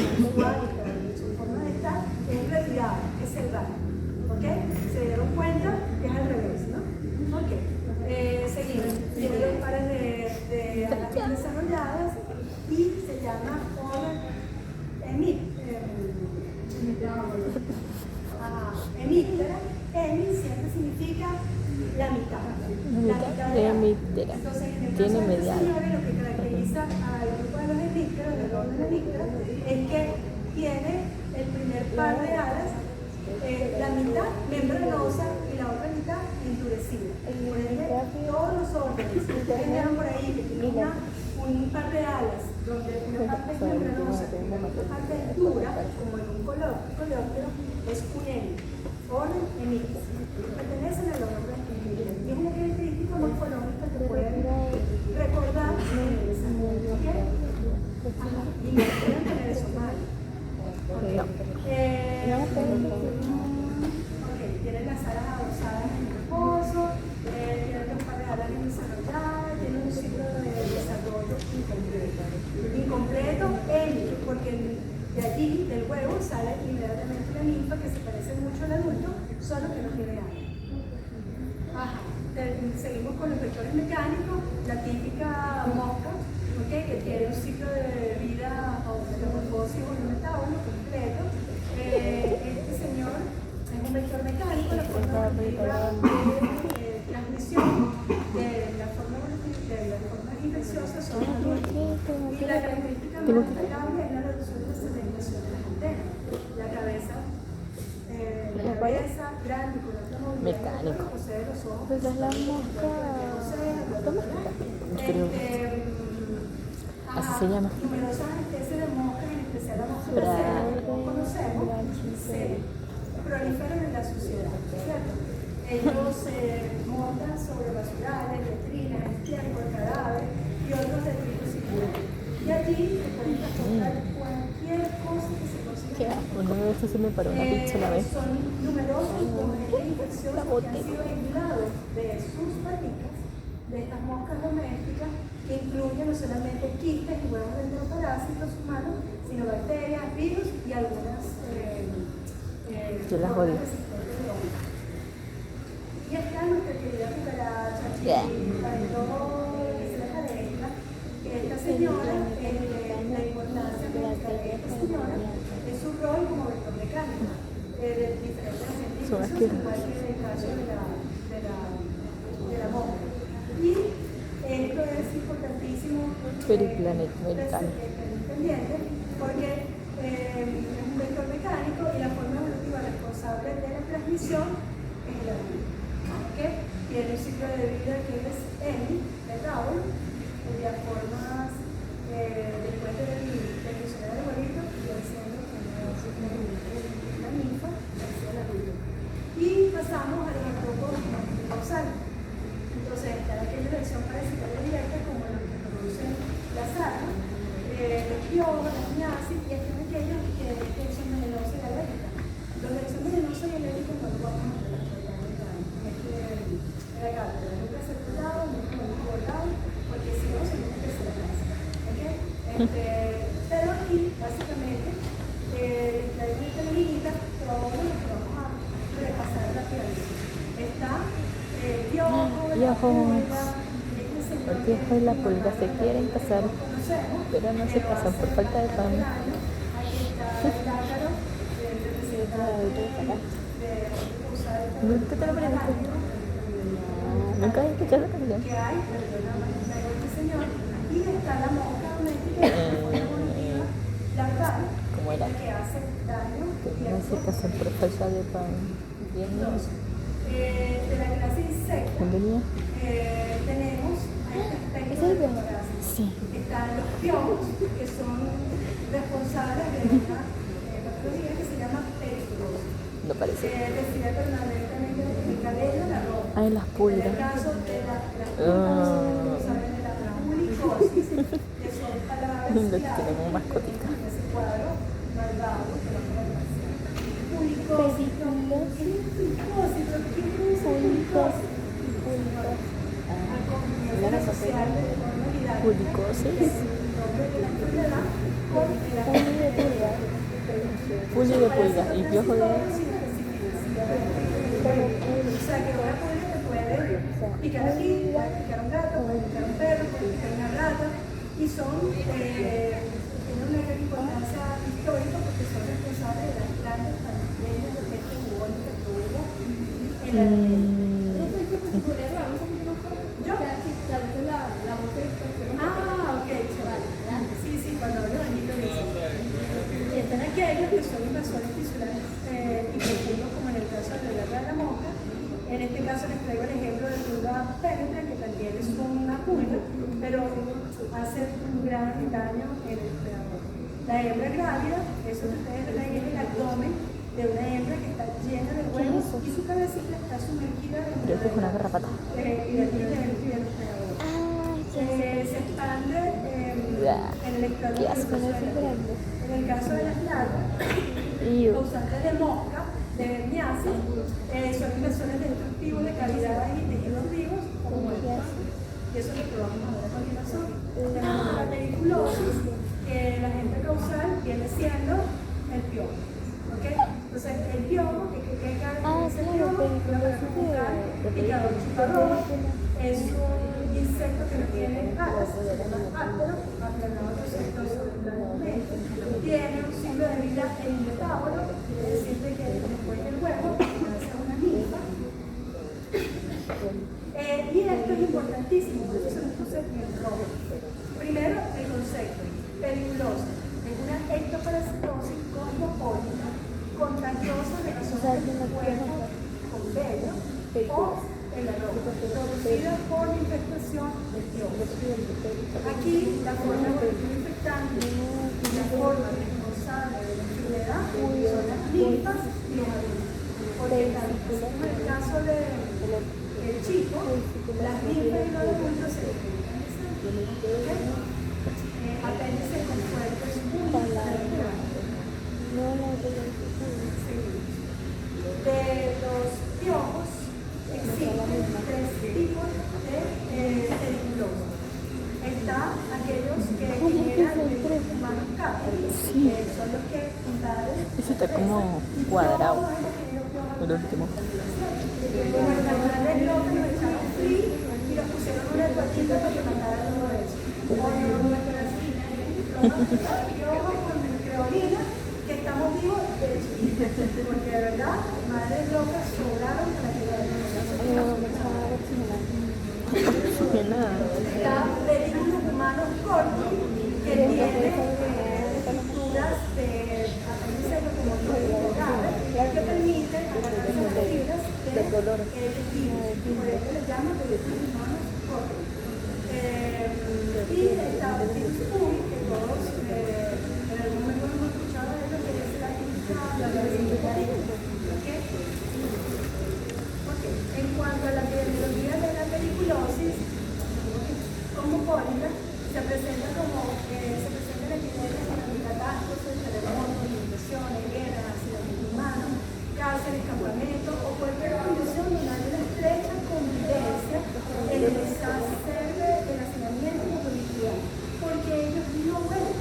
forma de estar es retirada, es cerrada. ¿Ok? Se dieron cuenta que es al revés, ¿no? Ok. Seguimos. Tiene dos pares de alas bien desarrolladas y se llama hemíptera. Hemi siempre significa la mitad. La mitad de hemíptera. Entonces, en el Tiene caso de medial. estos señores, lo que caracteriza al grupo de los hemípteros, del orden de hemíptera, es que tiene el primer par de alas, la mitad membranosa y la otra mitad endurecida. Por ende, todos los órganos que ustedes vean por ahí, que tienen un par de alas, donde una parte es membranosa y la otra parte es dura, como en un coleóptero, es un hemi, orden hemíptero. Pertenecen al orden hemíptero. Y es una característica morfológica que pueden recordar en el desarrollo. ¿Ok? Ajá. Y no pueden tener eso mal. Ok. Tienen las alas adosadas en reposo, tienen los pares de alas desarrolladas, tienen un ciclo de desarrollo incompleto. Incompleto, porque de allí, del huevo, sale inmediatamente la ninfa que se parece mucho al adulto, solo que no tiene alas. Ajá. Seguimos con los vectores mecánicos, la típica mosca, ¿okay? Que tiene un ciclo de vida o metamorfosis o un metabolo completo. Este señor es un vector mecánico, la forma evolutiva de transmisión de la forma infecciosa son adultos. Y la característica más destacable es la reducción de la segmentación de las antenas. La cabeza grande con alta movilidad mecánico. posee los ojos. Pues es la mosca doméstica, creo. Así se llama. Numerosas especies de moscas, en especial la mosca bracera, que todos conocemos, se proliferan en la sociedad, ¿cierto? Ellos se montan sobre basurales, letrinas, estiércol, cadáveres y otros detritos circulares. Y allí se pueden transportar cualquier cosa que se consiga. Una vez se me paró una pizza una vez. Son numerosos los agentes infecciosos que han sido aislados de sus paticas, de estas moscas domésticas, que incluyen no solamente quistes y huevos de enteroparásitos humanos, sino bacterias, virus y algunas yo las odio. Y está nuestra querida cucaracha, que esta señora, la importancia de esta señora es su rol como vector mecánico de diferentes agentes infecciosos, igual que en el caso de la mosca. Y esto es importantísimo pendiente porque es un vector mecánico y la forma evolutiva responsable de la transmisión es el adulto. ¿Okay? Tiene un ciclo de vida que es metabol, cuyas formas después del misionero del huevito viene siendo la ninfa, el adulto. Y pasamos a los artrópodos causales. Entonces está aquella versión parasitaria directa como los que producen las algas, los piojos, las miasis, y están aquellos que son venenosos y alérgicos. Los que son venenosos y alérgicos no los vamos a tratar en la cátedra. Nunca se ha tratado, nunca lo hemos abordado, porque si no, se tiene que hacer la clase. ¿Okay? Pero aquí, básicamente, les traigo esta librita, todo lo que vamos a repasar rápidamente. Está El piojo y la pulga se quieren casar, pero no se casan por falta de pan. ¿Nunca te lo aprendiste? ¿Nunca has escuchado la canción? ¿Cómo era? Que no se casan por falta de pan. Bien, de la clase insecta, ¿Venía? tenemos a este aspecto de demografía. Sí. Están los piojos, que son responsables de una patología que se llama periculosis. No parece. Recibe permanentemente el cabello, la ropa. Ay, las pulgas. En el caso de las pulgas, son responsables de la bulicosis, que son palabras Los clave. tienen como mascotica. En ese cuadro, malvado, que vamos a ver. Pulicosis, Puli de pulga y piojo de... O sea, que una pulga te puede picar aquí, puede picar un gato, puede picar un perro, puede picar una rata, y son, tienen una gran importancia histórica porque son responsables de las grandes pandemias de peste bubónica que hubo en la sí, cuando hablo de microbiota. Y están aquellos que son invasores tisulares y profundos, como en el caso de la guerra de la mosca. En este caso les traigo el ejemplo de pulga penetra, que también es una pulga, pero hace un gran daño en el predador. La hembra grávida, eso que ustedes ven ahí es el abdomen de una hembra que está llena de huevos y su cabecita está sumergida en Creo que es una garrapata. y del predador. Se expande en el extracto del suelo. En el caso de las larvas, causantes de mosca, de verniasis, son invasores destructivos de cavidades y tejidos vivos como muertos. Y eso es lo que vamos a ver a continuación. Tenemos la periculosis, que el agente causal viene siendo el piojo. ¿Okay? Entonces, el piojo, ¿qué caracteriza el piojo? Una focal, picador chupador, es un insecto que no tiene alas, se llama áptero, aplanado sobre el plano medio, tiene un ciclo de vida inmutábulo, es decir, que después del huevo nace una ninfa. Y esto es importantísimo, por eso se nos puse en rojo. Primero, el concepto, periculosis, es una ectoparasitosis cosmopolita, contagiosa de la zona del cuerpo con vello o el arroz, producida por la infestación del piojo. Aquí, la forma de infectante y la forma responsable de la enfermedad son las ninfas y los adultos. Porque tanto en el caso del chico, las ninfas y los adultos se identifican en sangre. Apéndice con fuertes puntos de los piojos existen 3 tipos de periculosis. Está aquellos que generan humanos cápsulas, que son los que invaden. Eso está como cuadrado. El último. Como el canal del loco nos echaron free y los pusieron una toallita para que mataran uno de esos. El piojo con microorina, que estamos vivos de chiquitos, porque de verdad, madres locas sobraron para que está pedículos humanos cortos que tienen estructuras de apéndice locomotor que permiten agarrar sus fibras de color. Por eso les llaman pedículos humanos cortos. Y está el virus UI, que todos en algún momento hemos escuchado de lo que es la En cuanto a la epidemiología de la periculosis, como pólida, se presenta la epidemia de catástrofes, terremotos, inundaciones, guerras, accidentes humanos, cárceles, campamentos o cualquier condición donde hay una estrecha convivencia en el exacerbe del hacinamiento y movilidad, porque ellos no vuelan,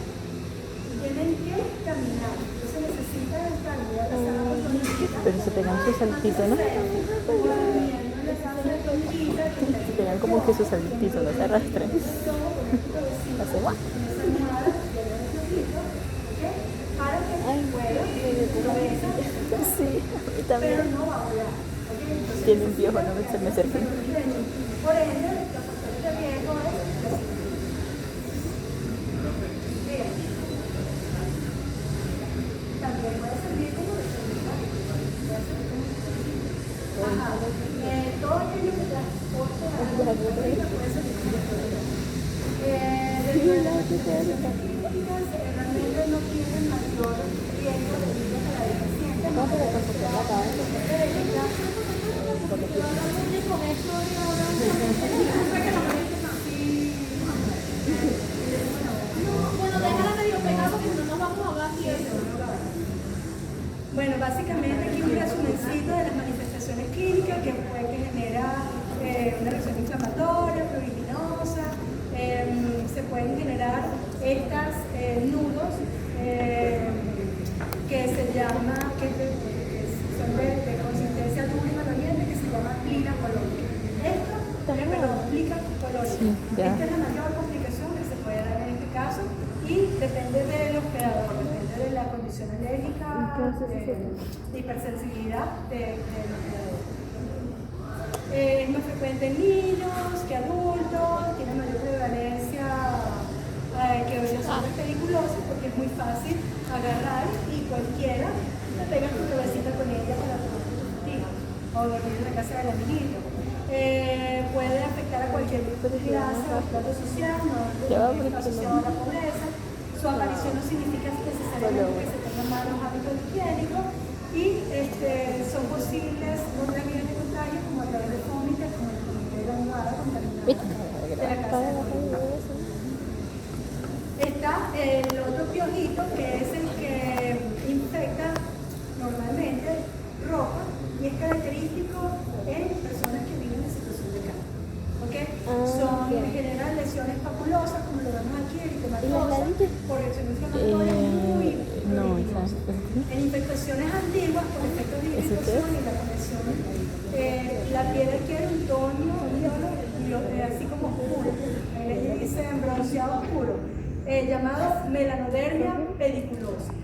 tienen que caminar, entonces necesitan estar muy atrasados con Pero se pegan su saltito, ¿no? Se pegan como que su saltito, no se arrastren. Hace guau. para que pueda Sí, y también pero no va a volar. tiene un piojo, no se me acerquen. Por ende, los factores de riesgo es bien. También puede servir como ajá. Todo aquello que transporte a la proteína puede servir como dentro de las críticas realmente no tienen mayor riesgo debido a la deficiencia. No, pero tampoco la acaba Bueno, básicamente aquí un resumencito de las manifestaciones clínicas que genera una reacción inflamatoria, pruriginosa, se pueden generar estas nudos que se llama, son de consistencia dura y maloliente, que se llama plica colónica. Esto, plica colónica. Sí, Esta es la mayor complicación que se puede dar en este caso y depende del hospedador, depende de la condición alérgica, de hipersensibilidad del hospedador. Es más frecuente en niños que adultos, tiene mayor prevalencia que otras zonas periculosas porque es muy fácil agarrar y cualquiera le pega su cabecita con ella para tomar positiva. o dormir en la casa del amiguito. Puede afectar a cualquier clase o estrato social, no está asociado a la pobreza. Su aparición no significa necesariamente que se tengan malos hábitos higiénicos y son posibles otras vías de contagio como a través de vómitos, como el comité de la almohada contaminada de la casa de amiguito. Está el otro piojito, que es el que infecta normalmente ropa y es característico en personas que viven en situación de cama. ¿Okay? Son en general lesiones papulosas, como lo vemos aquí, eritematosa, por reacciones inflamatorias muy prolongosas. En infectaciones antiguas, por efectos de irritación y la conexión, la piel adquiere un tono así como oscuro, le dicen bronceado oscuro, llamado melanodermia pediculosa.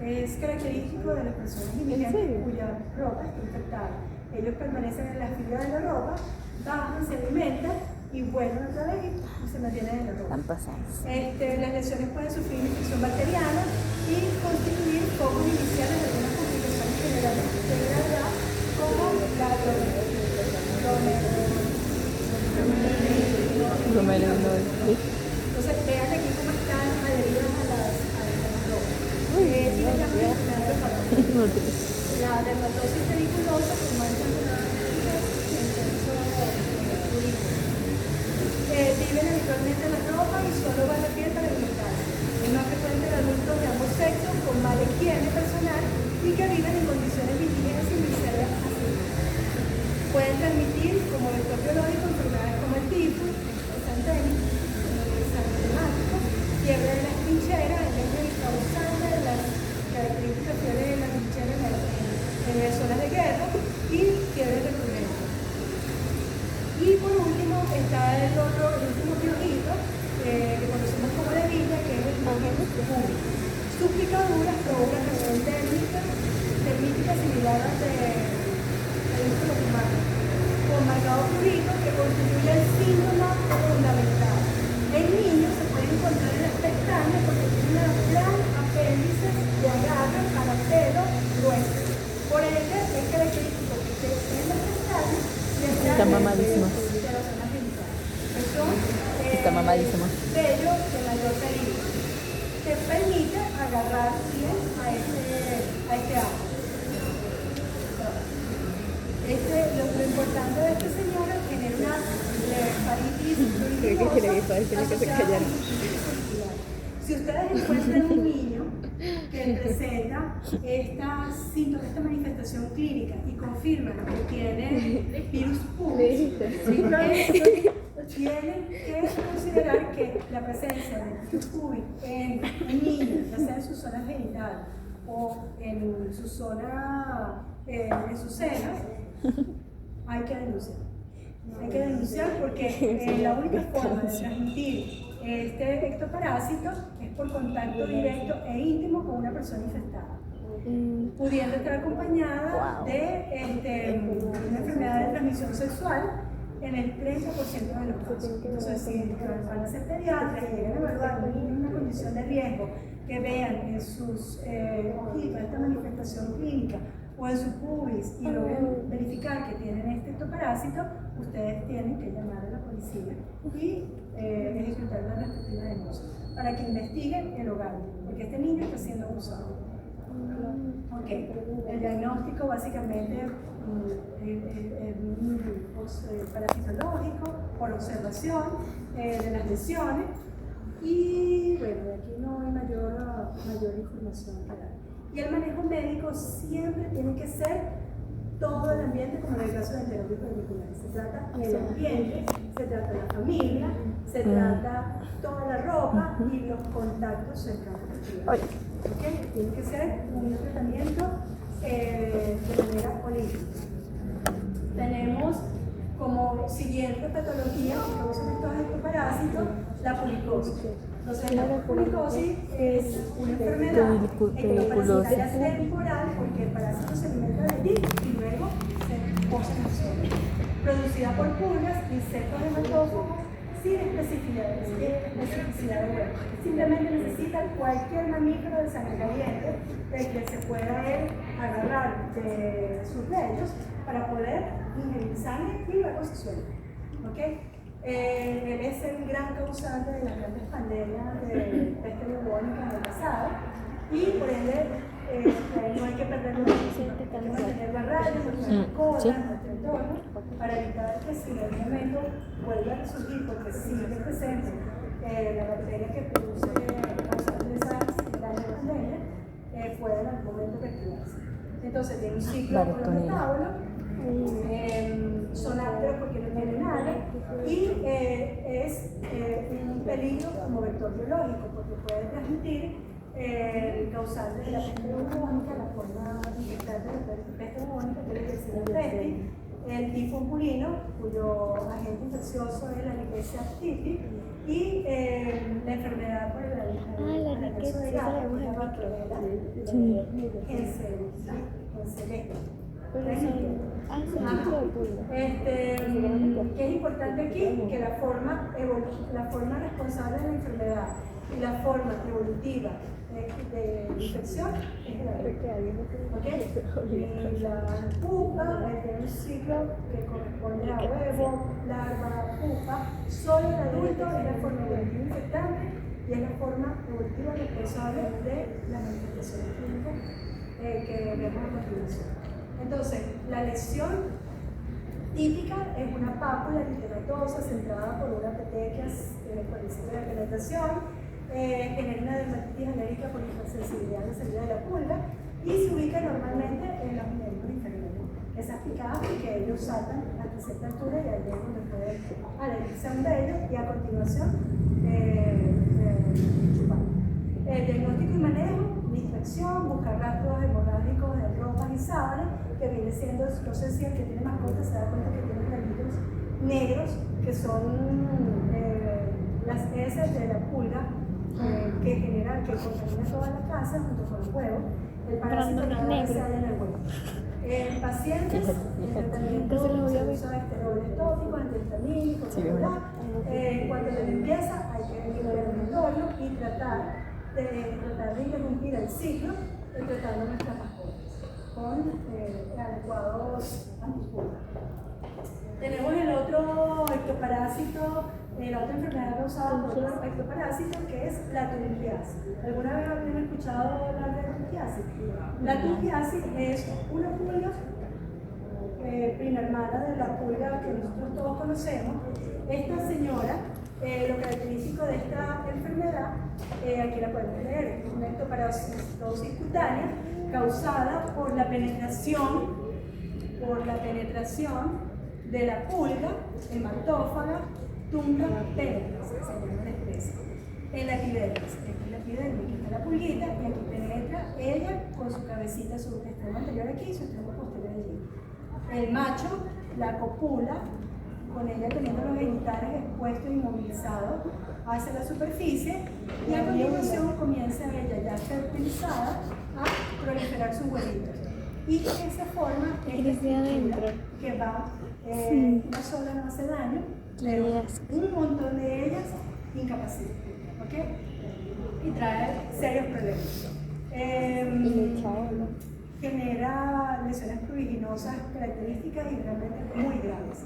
Es característico de las personas indigentes cuya ropa está infectada. Ellos permanecen en las fibras de la ropa, bajan, se alimentan y vuelven otra vez y se mantienen en la ropa. Las lesiones pueden sufrir infección bacteriana y constituir focos iniciales de algunas complicaciones generales de gravedad como la glomerulonephritis. Entonces vean aquí cómo están adheridas a las ropas. La dermatosis pediculosa, como viven habitualmente en la ropa y solo van a la piel para alimentarse. Es más frecuente en adultos de ambos sexos con mala higiene personal y que viven en condiciones de higiene sin miserias así. Pueden transmitir como vector biológico enfermedades como el tifus, el santénico, el santemático, fiebre de las trincheras, el eje causante de las características fiebre de las trincheras en las zonas de guerra y fiebre recurrente. Y por último está el último piojito, que conocemos como la villa, que es el piojito púbico. Sus picaduras provocan reacción termítica similar al de los humanos, con marcado prurito que constituye el síntoma fundamental. En niños se puede encontrar en las pestañas porque tiene una gran apéndice de agarre para pelo grueso. Por ende, es característico que en las pestañas está mamadísimo. Está mamadísimo. Vello de mayor peligro. Te permite agarrar bien a este árbol. Lo importante de este señor es tener una faritis. Si ustedes encuentran un niño que presenta esta manifestación clínica y confirman que tiene virus pubis, tienen que considerar que la presencia de virus pubis en un niño, ya sea en su zona genital o en su zona, en sus cejas, hay que denunciar. Hay que denunciar porque la única forma de transmitir este ectoparásito es por contacto directo e íntimo con una persona infectada, pudiendo estar acompañada de una enfermedad de transmisión sexual en el 30% de los casos. Entonces, si van a ser pediatras y llegan a evaluar un niño en una condición de riesgo, que vean en sus ojitos esta manifestación clínica o en su pubis y logren verificar que tienen este ectoparásito, ustedes tienen que llamar a la policía y ejecutar la respectiva denuncia para que investiguen el hogar, porque este niño está siendo abusado. Okay. El diagnóstico básicamente es parasitológico, por observación de las lesiones y bueno, de aquí no hay mayor información que dar. Y el manejo médico siempre tiene que ser todo el ambiente, como en el caso del terapia perpendicular. Se trata el ambiente, se trata la familia, se trata toda la ropa y los contactos cercanos. ¿Okay? Tiene que ser un tratamiento de manera holística. Tenemos como siguiente patología que causan estos parásitos la pulicosis. Entonces, la pulicosis es una enfermedad ectoparasitaria temporal porque el parásito se alimenta de ti y luego se posa en el suelo. Producida por pulgas, insectos hematófagos sin especificidad de huevo. Simplemente necesita cualquier mamífero de sangre caliente del que se pueda agarrar de sus vellos para poder ingerir sangre y luego se suelta. ¿Okay? Él es el gran causante de las grandes pandemias de peste bubónica en el pasado y por ende no hay que perder los ojos, hay que mantener barreras, mantener colas, nuestro entorno, para evitar que si en algún momento vuelva a resurgir, porque sigue presente la bacteria que produce causante de esas grandes pandemias, puede en algún momento reactivarse. Entonces tiene un ciclo por el metábolo, son ápteros porque no tienen nada y es un peligro como vector biológico porque puede transmitir el causante de la peste bubónica, la forma infectante de la peste bubónica, que es el Yersinia pestis, el tifo purino, cuyo agente infeccioso es la Rickettsia stiphi, y la enfermedad por el anexo de gato, que es la Bartonella encelesta. ¿Qué es importante aquí? Que la forma responsable de la enfermedad y la forma evolutiva de infección es el adulto. ¿Okay? Y la pupa tiene un ciclo que corresponde a huevo, larva, pupa. Solo el adulto es la forma evolutiva infectante y es la forma evolutiva responsable de las manifestaciones clínicas que vemos a continuación. Entonces, la lesión típica es una pápula eritematosa centrada por una petequia por el sitio de penetración, genera una dermatitis alérgica por hipersensibilidad en la salida de la pulga y se ubica normalmente en los miembros inferiores. Esas picadas porque ellos saltan hasta cierta altura y ahí es donde puede adherirse a un vello y a continuación chupar. Diagnóstico y manejo, inspección, buscar rastros hemorrágicos de ropas y sábanas, que viene siendo, no sé si el que tiene mascota se da cuenta que tiene granitos negros, que son las heces de la pulga que contamina toda la casa junto con los huevos. El parásito no se halla en el huevo. En pacientes, el tratamiento se usa esteroides tópicos, antihistamínicos, en cuanto a la limpieza, hay que limpiar el entorno y tratar de interrumpir el ciclo tratando nuestras mascotas con adecuados antipulgas. Tenemos el otro ectoparásito, la otra enfermedad causada por otro ectoparásito que es la tuberculosis. ¿Alguna vez habían escuchado hablar de la tuberculosis? La tuberculosis es una pulga prima hermana de la pulga que nosotros todos conocemos. Esta señora, lo característico de esta enfermedad, aquí la podemos leer, es una ectoparasitosis cutánea causada por la penetración de la pulga hematófaga Tunga penetrans, se llama la especie, en la epidermis. Esta es la epidermis, que está la pulguita, y aquí penetra ella con su cabecita, su extremo anterior aquí y su extremo posterior allí. El macho la copula, con ella teniendo los genitales expuestos e inmovilizados hacia la superficie, y a continuación comienza ella ya fertilizada a proliferar sus huevitos. Y esa forma es la estructura que va, una sola no hace daño, pero un montón de ellas incapacitan, ¿ok? Y trae serios problemas. Genera lesiones pruriginosas características y realmente muy graves.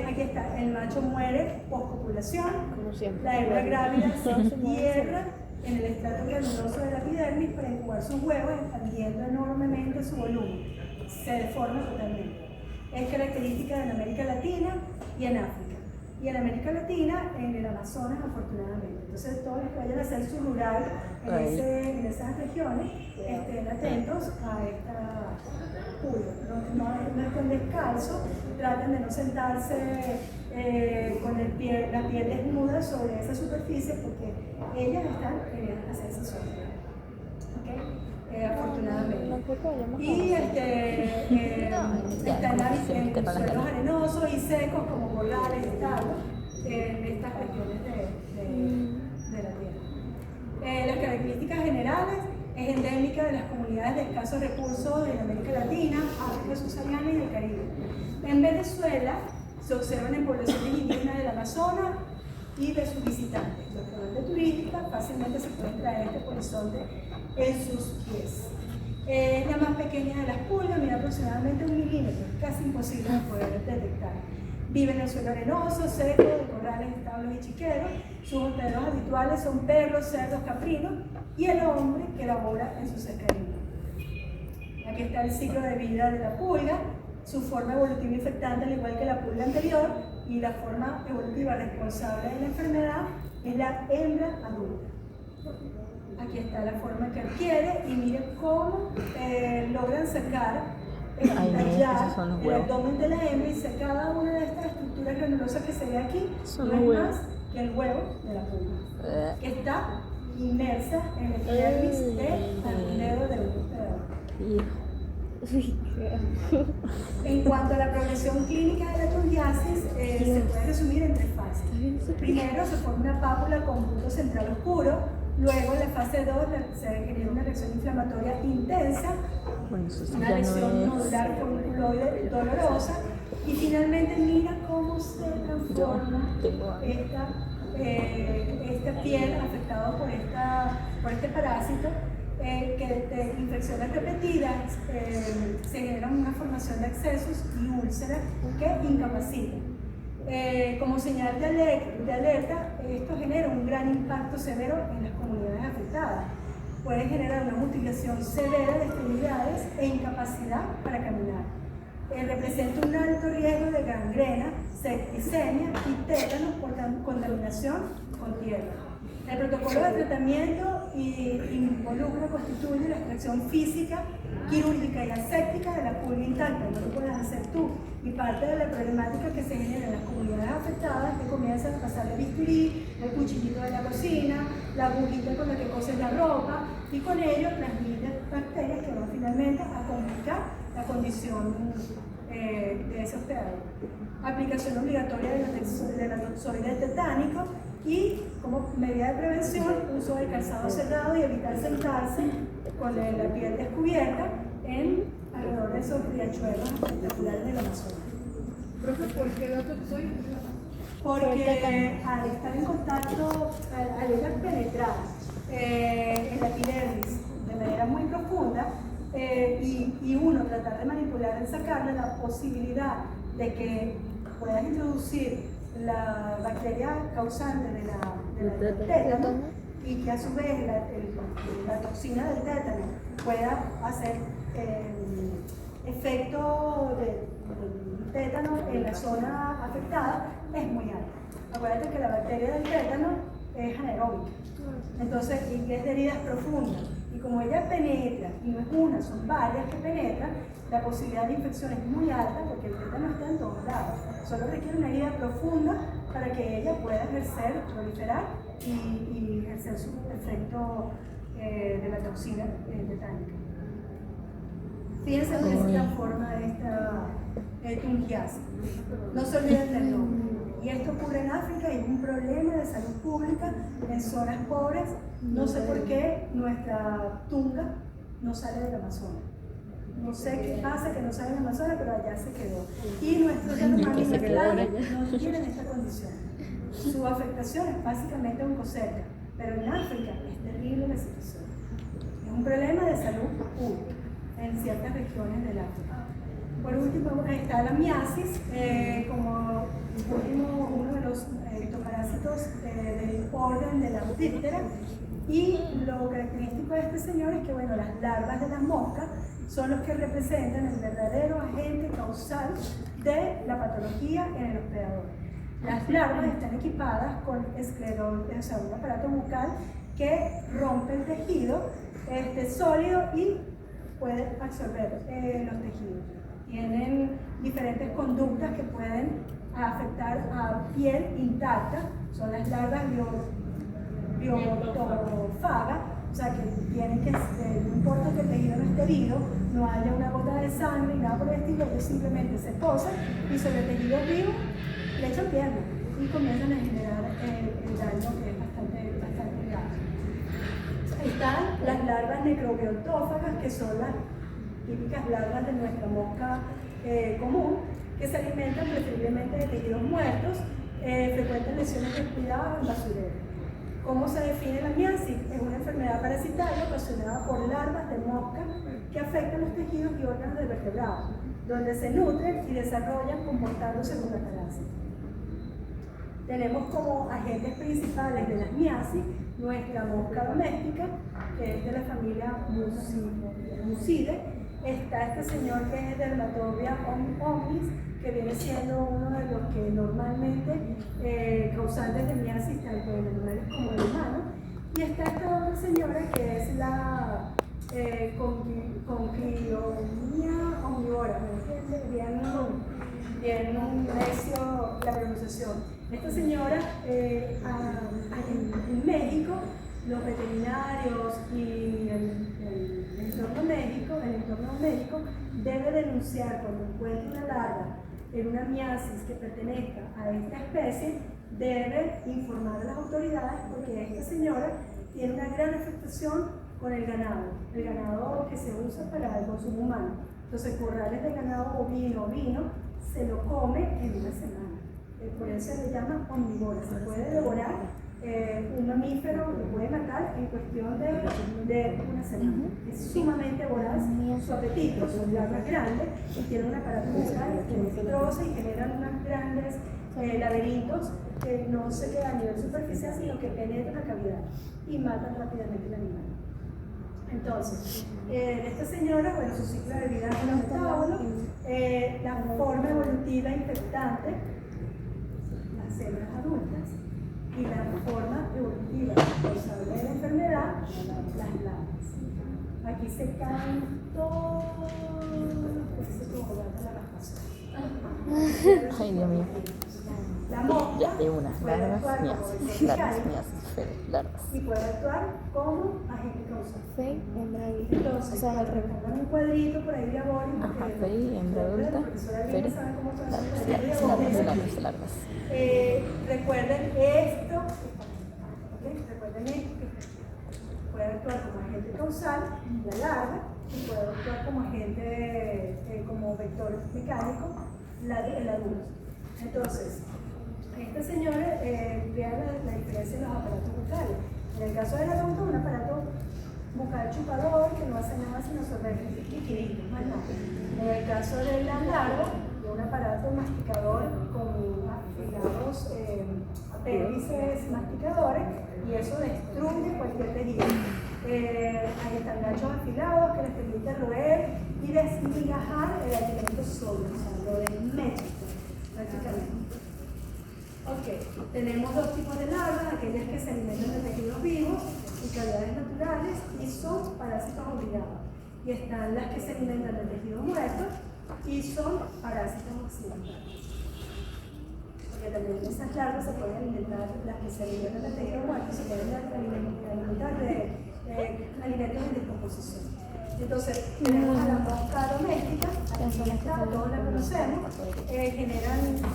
Aquí está, el macho muere post-copulación, la hembra grávida se entierra en el estrato granuloso de la epidermis para incubar sus huevos, expandiendo enormemente su volumen. Se deforma totalmente. Es característica de América Latina y en África. Y en América Latina, en el Amazonas, afortunadamente. Entonces, todos los que vayan a hacer su rural en esas regiones, estén atentos a esta pulga. No estén descalzos, traten de no sentarse con la piel desnuda sobre esa superficie, porque ellas están queriendo hacer esa zona. Afortunadamente. Y están en suelos arenosos y secos como corrales y tal, en estas regiones de la tierra. Las características generales es endémica de las comunidades de escasos recursos en América Latina, África subsahariana y el Caribe. En Venezuela se observan en poblaciones indígenas del Amazonas y de sus visitantes. Los que van de turística fácilmente se pueden traer este polizonte en sus pies. Es la más pequeña de las pulgas, mide aproximadamente 1 milímetro, casi imposible de poder detectar. Vive en el suelo arenoso, seco, de corrales, establos y chiqueros. Sus hospederos habituales son perros, cerdos, caprinos y el hombre que labora en sus escarinos. Aquí está el ciclo de vida de la pulga, su forma evolutiva infectante, al igual que la pulga anterior, y la forma evolutiva responsable de la enfermedad es la hembra adulta. Aquí está la forma que adquiere y miren cómo logran sacar el abdomen de la hembra, y cada una de estas estructuras granulosas que se ve aquí no es más que el huevo de la pulga, que está inmersa en el epidermis del dedo del hospedador. En cuanto a la progresión clínica de la tungiasis, se puede resumir en 3 fases. Primero se forma una pápula con punto central oscuro. Luego, en la fase 2, se genera una reacción inflamatoria intensa, una lesión nodular folliculoide dolorosa, y finalmente mira cómo se transforma esta piel afectada por este parásito, que de infecciones repetidas se generan una formación de abscesos y úlceras que incapacitan. Como señal de alerta, esto genera un gran impacto severo en las comunidades afectadas. Puede generar una mutilación severa de extremidades e incapacidad para caminar. Representa un alto riesgo de gangrena, septicemia y tétanos por contaminación con tierra. El protocolo de tratamiento constituye la extracción física, quirúrgica y aséptica de la pulga intacta. No lo puedes hacer tú. Y parte de la problemática que se genera en las comunidades afectadas es que comienzan a pasar el bisturí, el cuchillito de la cocina, la agujita con la que coses la ropa, y con ello transmiten bacterias que van finalmente a complicar la condición de ese hospedador. Aplicación obligatoria de la toxoide tetánico, y como medida de prevención, uso de calzado cerrado y evitar sentarse con la piel descubierta alrededor de esos riachuelos espectaculares del Amazonas. Profe, ¿por qué la toxoide? Porque al estar en contacto, al ella penetrar en la epidermis de manera muy profunda, y uno tratar de manipular y sacarle, la posibilidad de que puedas introducir la bacteria causante del tétano, y que a su vez la toxina del tétano pueda hacer efecto del tétano en la zona afectada, es muy alta. Acuérdate que la bacteria del tétano es anaeróbica, entonces, y es de heridas profundas, y como ella penetra, y no es una, son varias que penetran, la posibilidad de infección es muy alta, porque el tétano está en todos lados. Solo requiere una herida profunda para que ella pueda proliferar y ejercer su efecto de la toxina tetánica. Fíjense que se transforma esta tungiasis. No se olviden del nombre. Y esto ocurre en África, y es un problema de salud pública en zonas pobres. No sé por qué nuestra tunga no sale del Amazonas. No sé qué pasa, que no sale del Amazonas, pero allá se quedó. Y nuestros hermanos no tienen esta condición. Su afectación es básicamente oncocerca, pero en África es terrible la situación. Es un problema de salud pública en ciertas regiones del África. Por último está la miasis, como uno de los ectoparásitos del orden de la Diptera, y lo característico de este señor es que, bueno, las larvas de las moscas son los que representan el verdadero agente causal de la patología en el hospedador. Las larvas están equipadas con esclerosis, o sea, un aparato bucal que rompe el tejido sólido y puede absorber los tejidos. Tienen diferentes conductas que pueden afectar a piel intacta, son las larvas biotofagas, o sea que tienen que, no importa que el tejido no esté herido, no haya una gota de sangre y nada por el estilo, ellos simplemente se posan y sobre el tejido vivo le echan pierna y comienzan a generar el daño, que es bastante grave. Están las larvas necrobiotófagas, que son las típicas larvas de nuestra mosca común, que se alimentan preferiblemente de tejidos muertos, frecuentan lesiones respiradas en basureros. ¿Cómo se define la miasis? Es una enfermedad parasitaria ocasionada por larvas de mosca que afectan los tejidos y órganos del vertebrado, donde se nutren y desarrollan comportándose como una parásita. Tenemos como agentes principales de las miasis nuestra mosca doméstica, que es de la familia Mucidae. Está este señor que es Dermatobia omnis, que viene siendo uno de los que normalmente causantes de miasis tanto en animales como en humanos. Y está esta otra señora que es la Conchyomia omnivora, bien necio la pronunciación. Esta señora, en México, los veterinarios y el entorno médico debe denunciar cuando encuentre una larva en una miasis que pertenezca a esta especie, debe informar a las autoridades porque esta señora tiene una gran afectación con el ganado que se usa para el consumo humano. Entonces, corrales de ganado bovino se lo come en una semana. Por eso se le llama omnívora. Se puede devorar un mamífero, lo puede matar en cuestión de una semana. Es sumamente voraz, su apetito, sus larvas grandes, y tiene un aparato bucal que destroza y generan unos grandes laberintos que no se quedan a nivel superficial, sino que penetran la cavidad y matan rápidamente el animal. Entonces, esta señora, bueno, su ciclo de vida es un octágono, la forma evolutiva infectante, las células adultas, y la forma evolutiva responsable de la enfermedad, las larvas. Aquí se caen todos Ay, Dios mío. La mosca Ya, de una. puede actuar como Larvas. y puede actuar como agente causal. Fe, hembra y Entonces, o sea, al revés. pongan un cuadrito por ahí diabólico. Ajá, Feri, hembra adulta, Feri, larvas. Recuerden esto, ¿okay? Recuerden esto, que puede actuar como agente causal, la larva, y puede actuar como agente, como vector mecánico, el adulto. Entonces, esta señora, vean la diferencia en los aparatos bucales. En el caso del adulto, un aparato bucal chupador que no hace nada sino absorber liquiditos, más nada. En el caso de la larva, un aparato masticador con afilados apéndices masticadores, y eso destruye cualquier tejido. Ahí están ganchos afilados que les permiten roer y desmigajar el alimento sólido, o sea, lo desmecha prácticamente. Ok, tenemos dos tipos de larvas, aquellas que se alimentan de tejidos vivos y cavidades naturales y son parásitos obligados. Y están las que se alimentan de tejidos muertos y son parásitos accidentales. Porque también esas larvas se pueden alimentar, las que se alimentan de tejidos muertos se pueden alimentar de alimentos en descomposición. Entonces, tenemos a la mosca doméstica, aquí está, todos la conocemos,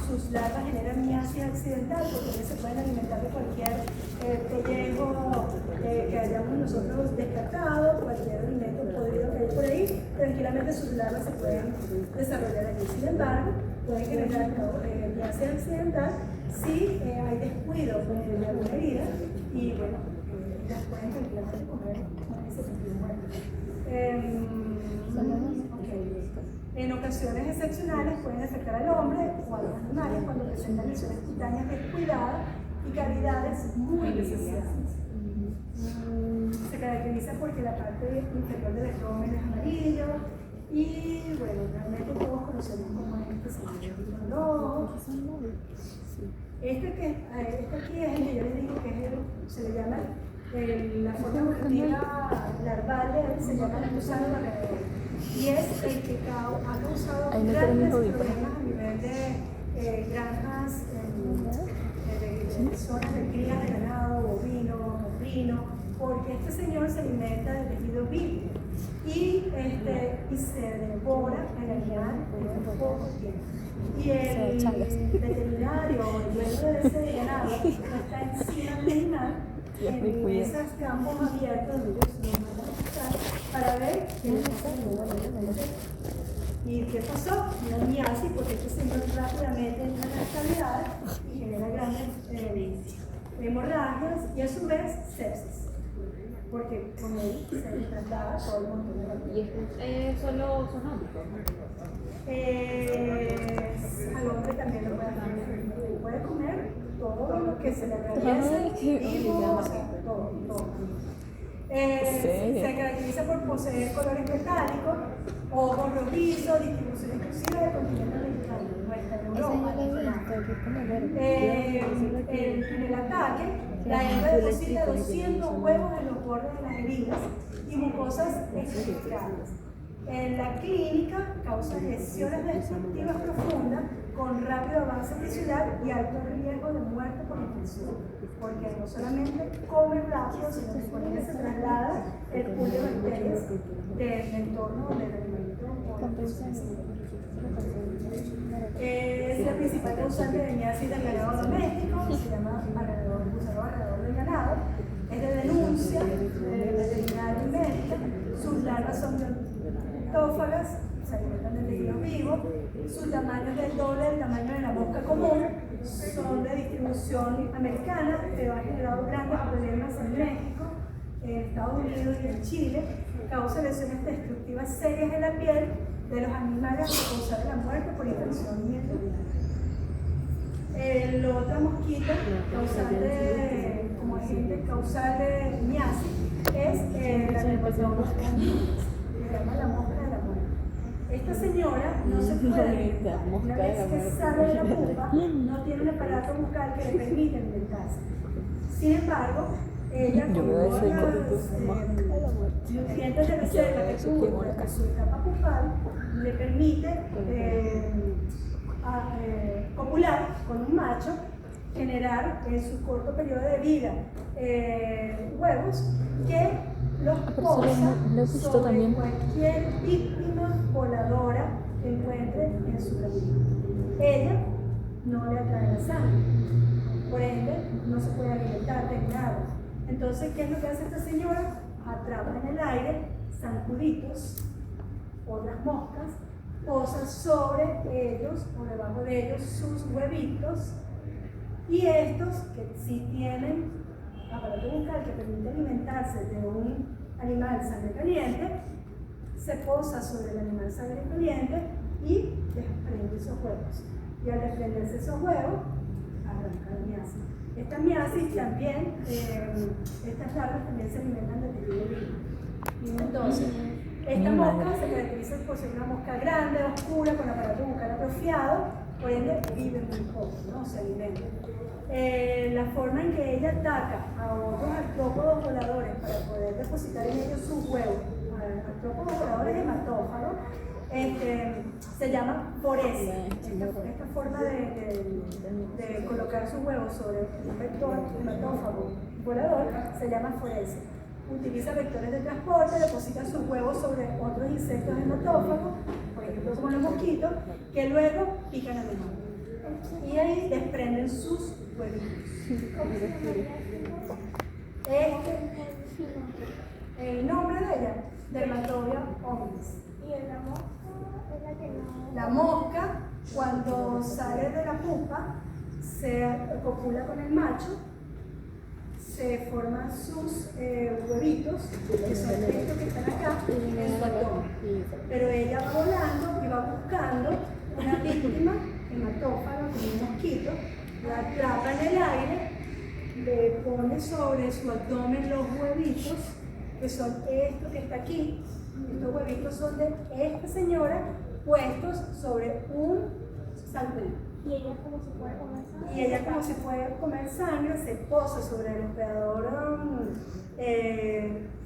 sus larvas generan miasis accidental porque se pueden alimentar de cualquier pellejo que hayamos nosotros descartado, cualquier alimento podrido que hay por ahí, tranquilamente sus larvas se pueden desarrollar aquí. Sin embargo, pueden generar miasis accidental si hay descuido de alguna herida y bueno, las pueden tranquilamente comer en ese sentido. En ocasiones excepcionales pueden afectar al hombre o a los animales cuando presentan lesiones cutáneas descuidadas y cavidades muy desafiantes. Se caracteriza porque la parte inferior del abdomen es amarillo y bueno, realmente todos conocemos como este señor rojo. Este aquí es el que yo les digo que se le llama la forma evolutiva larval se llama el gusano barredor y es el que ha causado grandes problemas a nivel de granjas, de zonas de cría de ganado, bovino, caprino, porque este señor se alimenta de tejido vivo y se devora el animal en poco tiempo. Y el veterinario o el dueño de ese ganado está encima del animal en esos campos abiertos donde ellos no van a estar para ver qué les pasa. ¿Y qué pasó? Una miasis, porque este señor rápidamente entra en las cavidades y genera grandes hemorragias y a su vez sepsis, porque con él se traslada todo el montón de Y bacterias. es solo sonómico. Al hombre también lo puede comer. Puede comer todo lo que se le atraviese y todo. Se caracteriza por poseer colores metálicos, ojos rojizos, distribución exclusiva del continente americano, no está en Europa. En el ataque, la hembra deposita 200 huevos en los bordes de las heridas y mucosas extrañas. En la clínica causa lesiones destructivas profundas con rápido avance tisular y alto riesgo de muerte por infección, porque no solamente come rápido, sino que con ella se traslada el pool de bacterias del entorno donde el alimento es la principal causante de miasis del ganado doméstico, se llama gusano barredor del ganado, es de denuncia veterinaria y médica, sus larvas son autófagas, se alimentan de tejidos vivos, su tamaño es del doble del tamaño de la mosca común, son de distribución americana, pero han generado grandes problemas en México, en Estados Unidos y en Chile, causa lesiones destructivas serias en la piel de los animales que causan la muerte por infección y la otra mosquita causante, como agente causal de miasis es la Pneumococcal, se llama la mosca de la muerte. Esta señora no se puede alimentar. Una vez que sale de la pupa, no tiene un aparato bucal que le permita alimentarse. Sin embargo, ella con los nutrientes de reserva que tuvo en su etapa pupal le permite copular con un macho, generar en su corto periodo de vida huevos que los posa sobre cualquier víctima voladora que encuentre en su camino. Ella no le atrae la sangre, por ende no se puede alimentar de nada. Entonces, ¿qué es lo que hace esta señora? Atrapa en el aire zancuditos, otras moscas, posa sobre ellos o debajo de ellos sus huevitos, y estos que sí tienen aparato bucal que permite alimentarse de un animal sangre caliente, se posa sobre el animal sangre caliente y desprende esos huevos. Y al desprenderse esos huevos, arranca la miasis. Esta miasis también, estas larvas también se alimentan de tejido vivo. Entonces, esta mosca se caracteriza por ser una mosca grande, oscura, con aparato bucal atrofiado, por ende vive muy poco, ¿no? Se alimenta. La forma en que ella ataca a otros artrópodos voladores para poder depositar en ellos sus huevos, artrópodos voladores hematófagos, se llama foresia. Esta forma de colocar sus huevos sobre un vector hematófago volador se llama foresia. Utiliza vectores de transporte, deposita sus huevos sobre otros insectos hematófagos, por ejemplo como los mosquitos, que luego pican al humano. Y ahí desprenden sus huevitos. El nombre de ella, Dermatobia hominis. ¿Y la mosca es la que no? La mosca, cuando sale de la pupa, se copula con el macho, se forman sus huevitos, que son estos que están acá, en su abdomen. Pero ella va volando y va buscando una víctima hematófaga, como un mosquito, la atrapa en el aire, le pone sobre su abdomen los huevitos, que son estos que está aquí. Estos huevitos son de esta señora puestos sobre un salpullo. ¿Y ella como se puede comer sangre? Y ella, como si puede comer sangre, se posa sobre el hospedador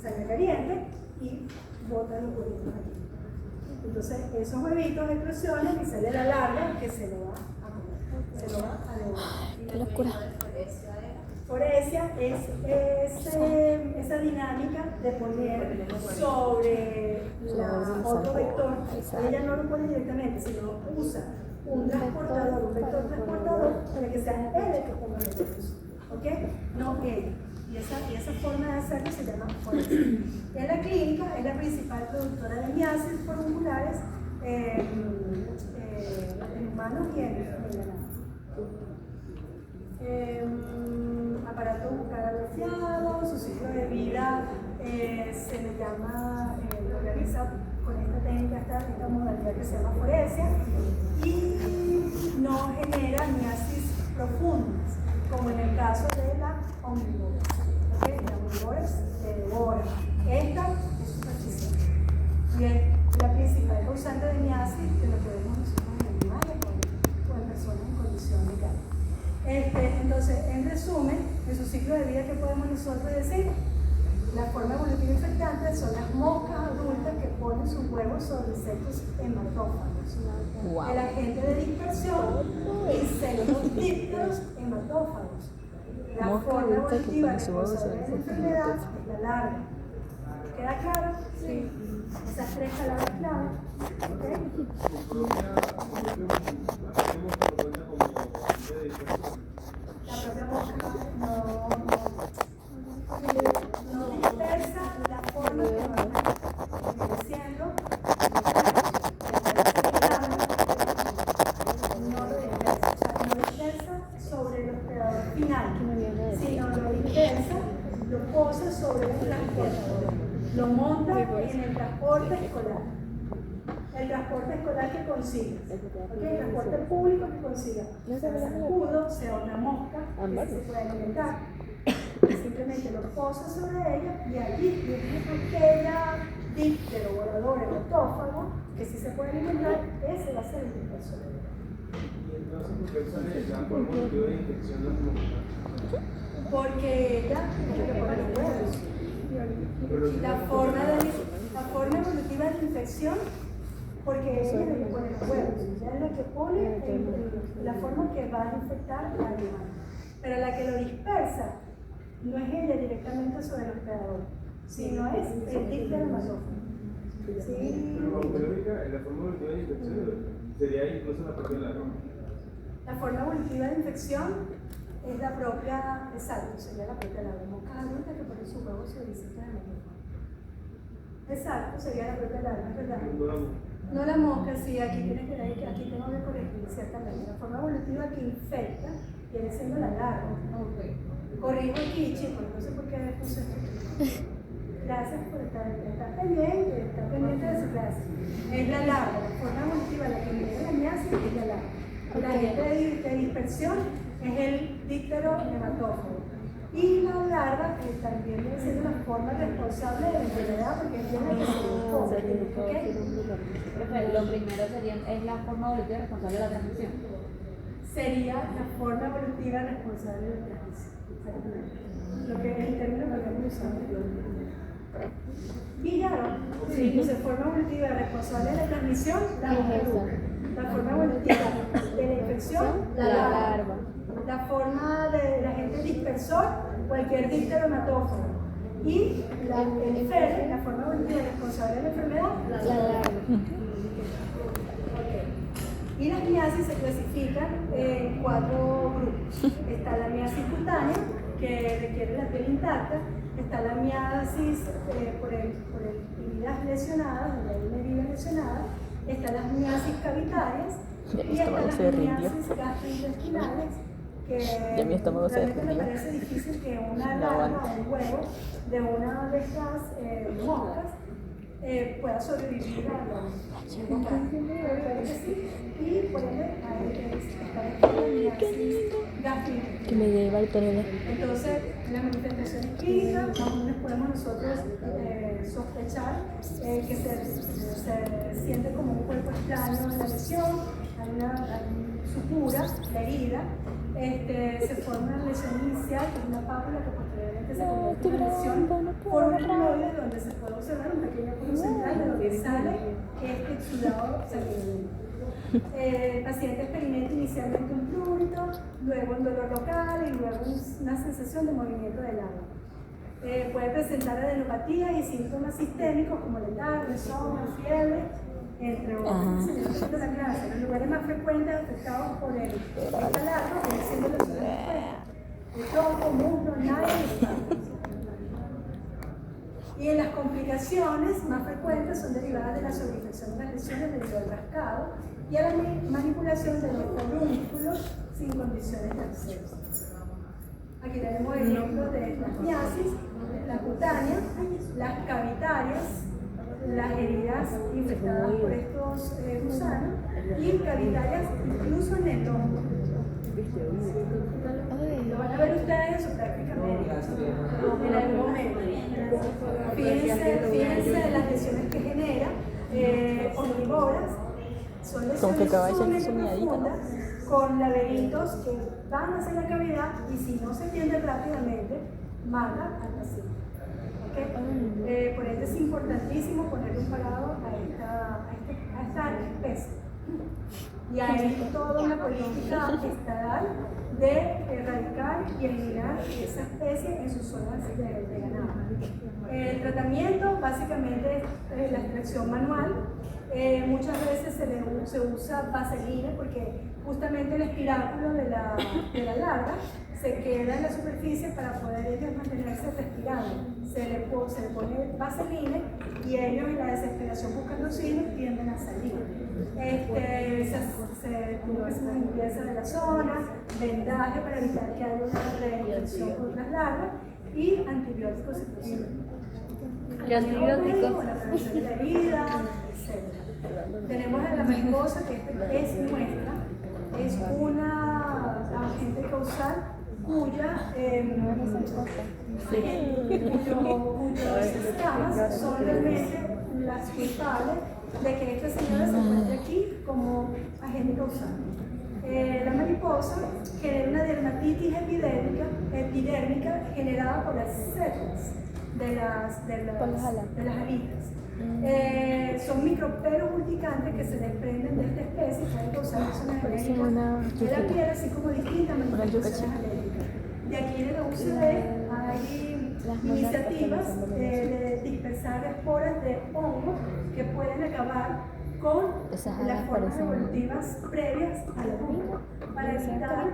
sangre caliente y bota los huevitos aquí. Entonces esos huevitos eclosionan y sale la larva que se lo va a comer, se lo va a devorar. Qué locura. Foresia es esa dinámica de poner sobre otro vector. Ella no lo pone directamente, sino usa un transportador, un vector transportador, para que sea él el que ponga los huevos. ¿Ok? No ella. Y esa forma de hacerlo se llama foresia. En la clínica es la principal productora de miasis forunculares en humanos y en ganado. A aparato bucal atrofiado, su ciclo de vida se le llama, lo realiza con esta técnica, esta modalidad que se llama foresia, y no genera miasis profundas, como en el caso de la omnivores. ¿Okay? La omnivores devora. Esta es superficial. Y es la principal causante de miasis que lo podemos nosotros en animales o en personas en condición de calle. Entonces, en resumen, en su ciclo de vida, ¿qué podemos nosotros decir? La forma evolutiva infectante son las moscas adultas que ponen sus huevos sobre insectos hematófagos. Wow. El agente de dispersión, insectos dípteros hematófagos. La Mosca forma adulta que evolutiva pone su huevo sobre responsable de la insectos enfermedad hematófagos. es la larva. ¿Queda claro? Sí. Esas tres palabras clave. La propia mosca no dispersa la forma que va creciendo, no dispersa sobre el hospedador final, sino lo dispersa, lo posa sobre el transportador, lo monta en el transporte escolar. El transporte escolar que consigas, ¿okay? El transporte público que consigas, sea un zancudo, sea una mosca, que sí se puede alimentar, simplemente lo posa sobre ella y allí aquella díptero volador hematófago que sí se puede alimentar, ese va a ser el dispersor. Y entonces, ¿por qué sale la forma evolutiva de infección de las moscas? Porque ella es la que pone los huevos. La forma evolutiva de infección, porque ella es la que pone los huevos, ella es la que pone la forma que va a infectar al animal. Pero la que lo dispersa no es ella directamente sobre el hospedador, sino es el díptero hematófago. ¿Sí? Pero bajo lógica, la forma evolutiva de infección sería incluso la propia larva. La forma evolutiva de infección es la propia, exacto, sería la propia larva. Moscas adultas que ponen sus huevos sobre insectos hematófagos. Exacto, sería la propia larva, ¿verdad? No la mosca, sí, aquí tengo que corregir ciertamente. La forma evolutiva que infecta viene siendo la larva. Corrijo aquí, chicos, no sé por qué puse esto. Gracias por estar pendiente de su clase. Es la larva, la forma evolutiva, la que viene de la miasis es la larva. La agente de dispersión es el díptero hematófago. Y la larva, que también viene siendo la forma responsable de la enfermedad, porque es la que se impone. Lo primero es la forma evolutiva responsable de la transmisión. Sería la forma evolutiva responsable de la transmisión. Lo que es el término que habíamos usado. ¿Pillaron? Sí, entonces forma evolutiva responsable de la transmisión, la forma evolutiva de la infección, la larva. La forma del agente dispersor, cualquier díptero hematófago. Y el FER, la forma evolutiva responsable de la enfermedad, la larva. Y las miasis se clasifican en 4 grupos. Está la miasis cutánea, que requiere la piel intacta. Está la miasis por heridas lesionadas, donde hay una herida lesionada. Están las miasis cavitarias. Y están las miasis gastrointestinales, que mi estómago se realmente me defendió. parece difícil que una larva o un huevo de una de estas moscas pueda sobrevivir a los moscas. Y por ende, está la miasis gastrointestinal. Que me lleva el tonel. Entonces, las manifestaciones clínicas, aún podemos nosotros sospechar que se siente como un cuerpo extraño en la lesión, hay sutura, la herida, se forma una lesión inicial, que es una pápula que posteriormente se convierte en una lesión formiculoide, donde se puede observar un pequeño poro central de donde sale este exudado sanguíneo. El paciente experimenta inicialmente un prurito, luego un dolor local y luego una sensación de movimiento del agua. Puede presentar adenopatía y síntomas sistémicos como letargo, insomnio, fiebre, entre otros. Los lugares más frecuentes afectados por esta larva vienen siendo los el tronco, muslo, nalga y espalda. Y en las complicaciones más frecuentes son derivadas de la sobreinfección de las lesiones debido al rascado y a la manipulación de los colúnculos sin condiciones de acceso. Aquí tenemos ejemplos de las miasis, la cutánea, las cavitarias, las heridas infectadas por estos gusanos y cavitarias incluso en el hombro. Lo van a ver ustedes eso prácticamente en algún momento. Fíjense las lesiones que genera, omnívoras, son Como que lesiones acaba de ser sumamente soñadita, ¿no? profundas con laberintos que van hacia la cavidad y si no se atiende rápidamente, mata al paciente. ¿Okay? Por eso es importantísimo poner un parado a esta especie. Y hay toda una política estatal de erradicar y eliminar esa especie en sus zonas de ganado. El tratamiento básicamente es la extracción manual. Muchas veces se usa vaselina porque justamente el espiráculo de la larva se queda en la superficie para poder ellos mantenerse respirando. Se le pone vaselina y ellos en la desesperación buscando oxígeno tienden a salir. Se limpieza de la zona, vendaje para evitar que haya una reinfección con otras larvas y antibióticos si posible. ¿Qué antibióticos? La prevención de la herida, etc. Tenemos a la mariposa, que es nuestra, es una agente causal cuyas escamas son realmente las culpables de que esta señora se encuentre aquí como agente causal. La mariposa genera una dermatitis epidérmica generada por las células de las alitas. Son micropelos urticantes que se desprenden de esta especie y pueden causar reacciones alérgicas de la piel, así como distintas manifestaciones alérgicas. De aquí en el UCB hay iniciativas de dispersar esporas de hongos que pueden acabar con las formas evolutivas previas a la punta para evitar,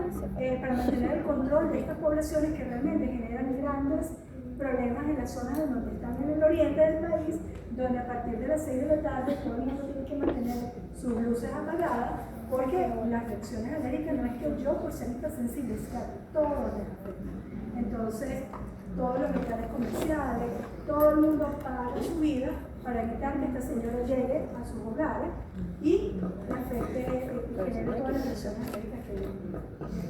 para mantener el control de estas poblaciones que realmente generan grandes problemas en las zonas donde están en el oriente del país, donde a partir de las 6 de la tarde todo el mundo tiene que mantener sus luces apagadas, porque las reacciones alérgicas no es que yo por ser hipersensible, es que a todos les afecta. Entonces, todos los locales comerciales, todo el mundo apaga su vida para evitar que esta señora llegue a sus hogares y afecte y genere todas las reacciones alérgicas que viven.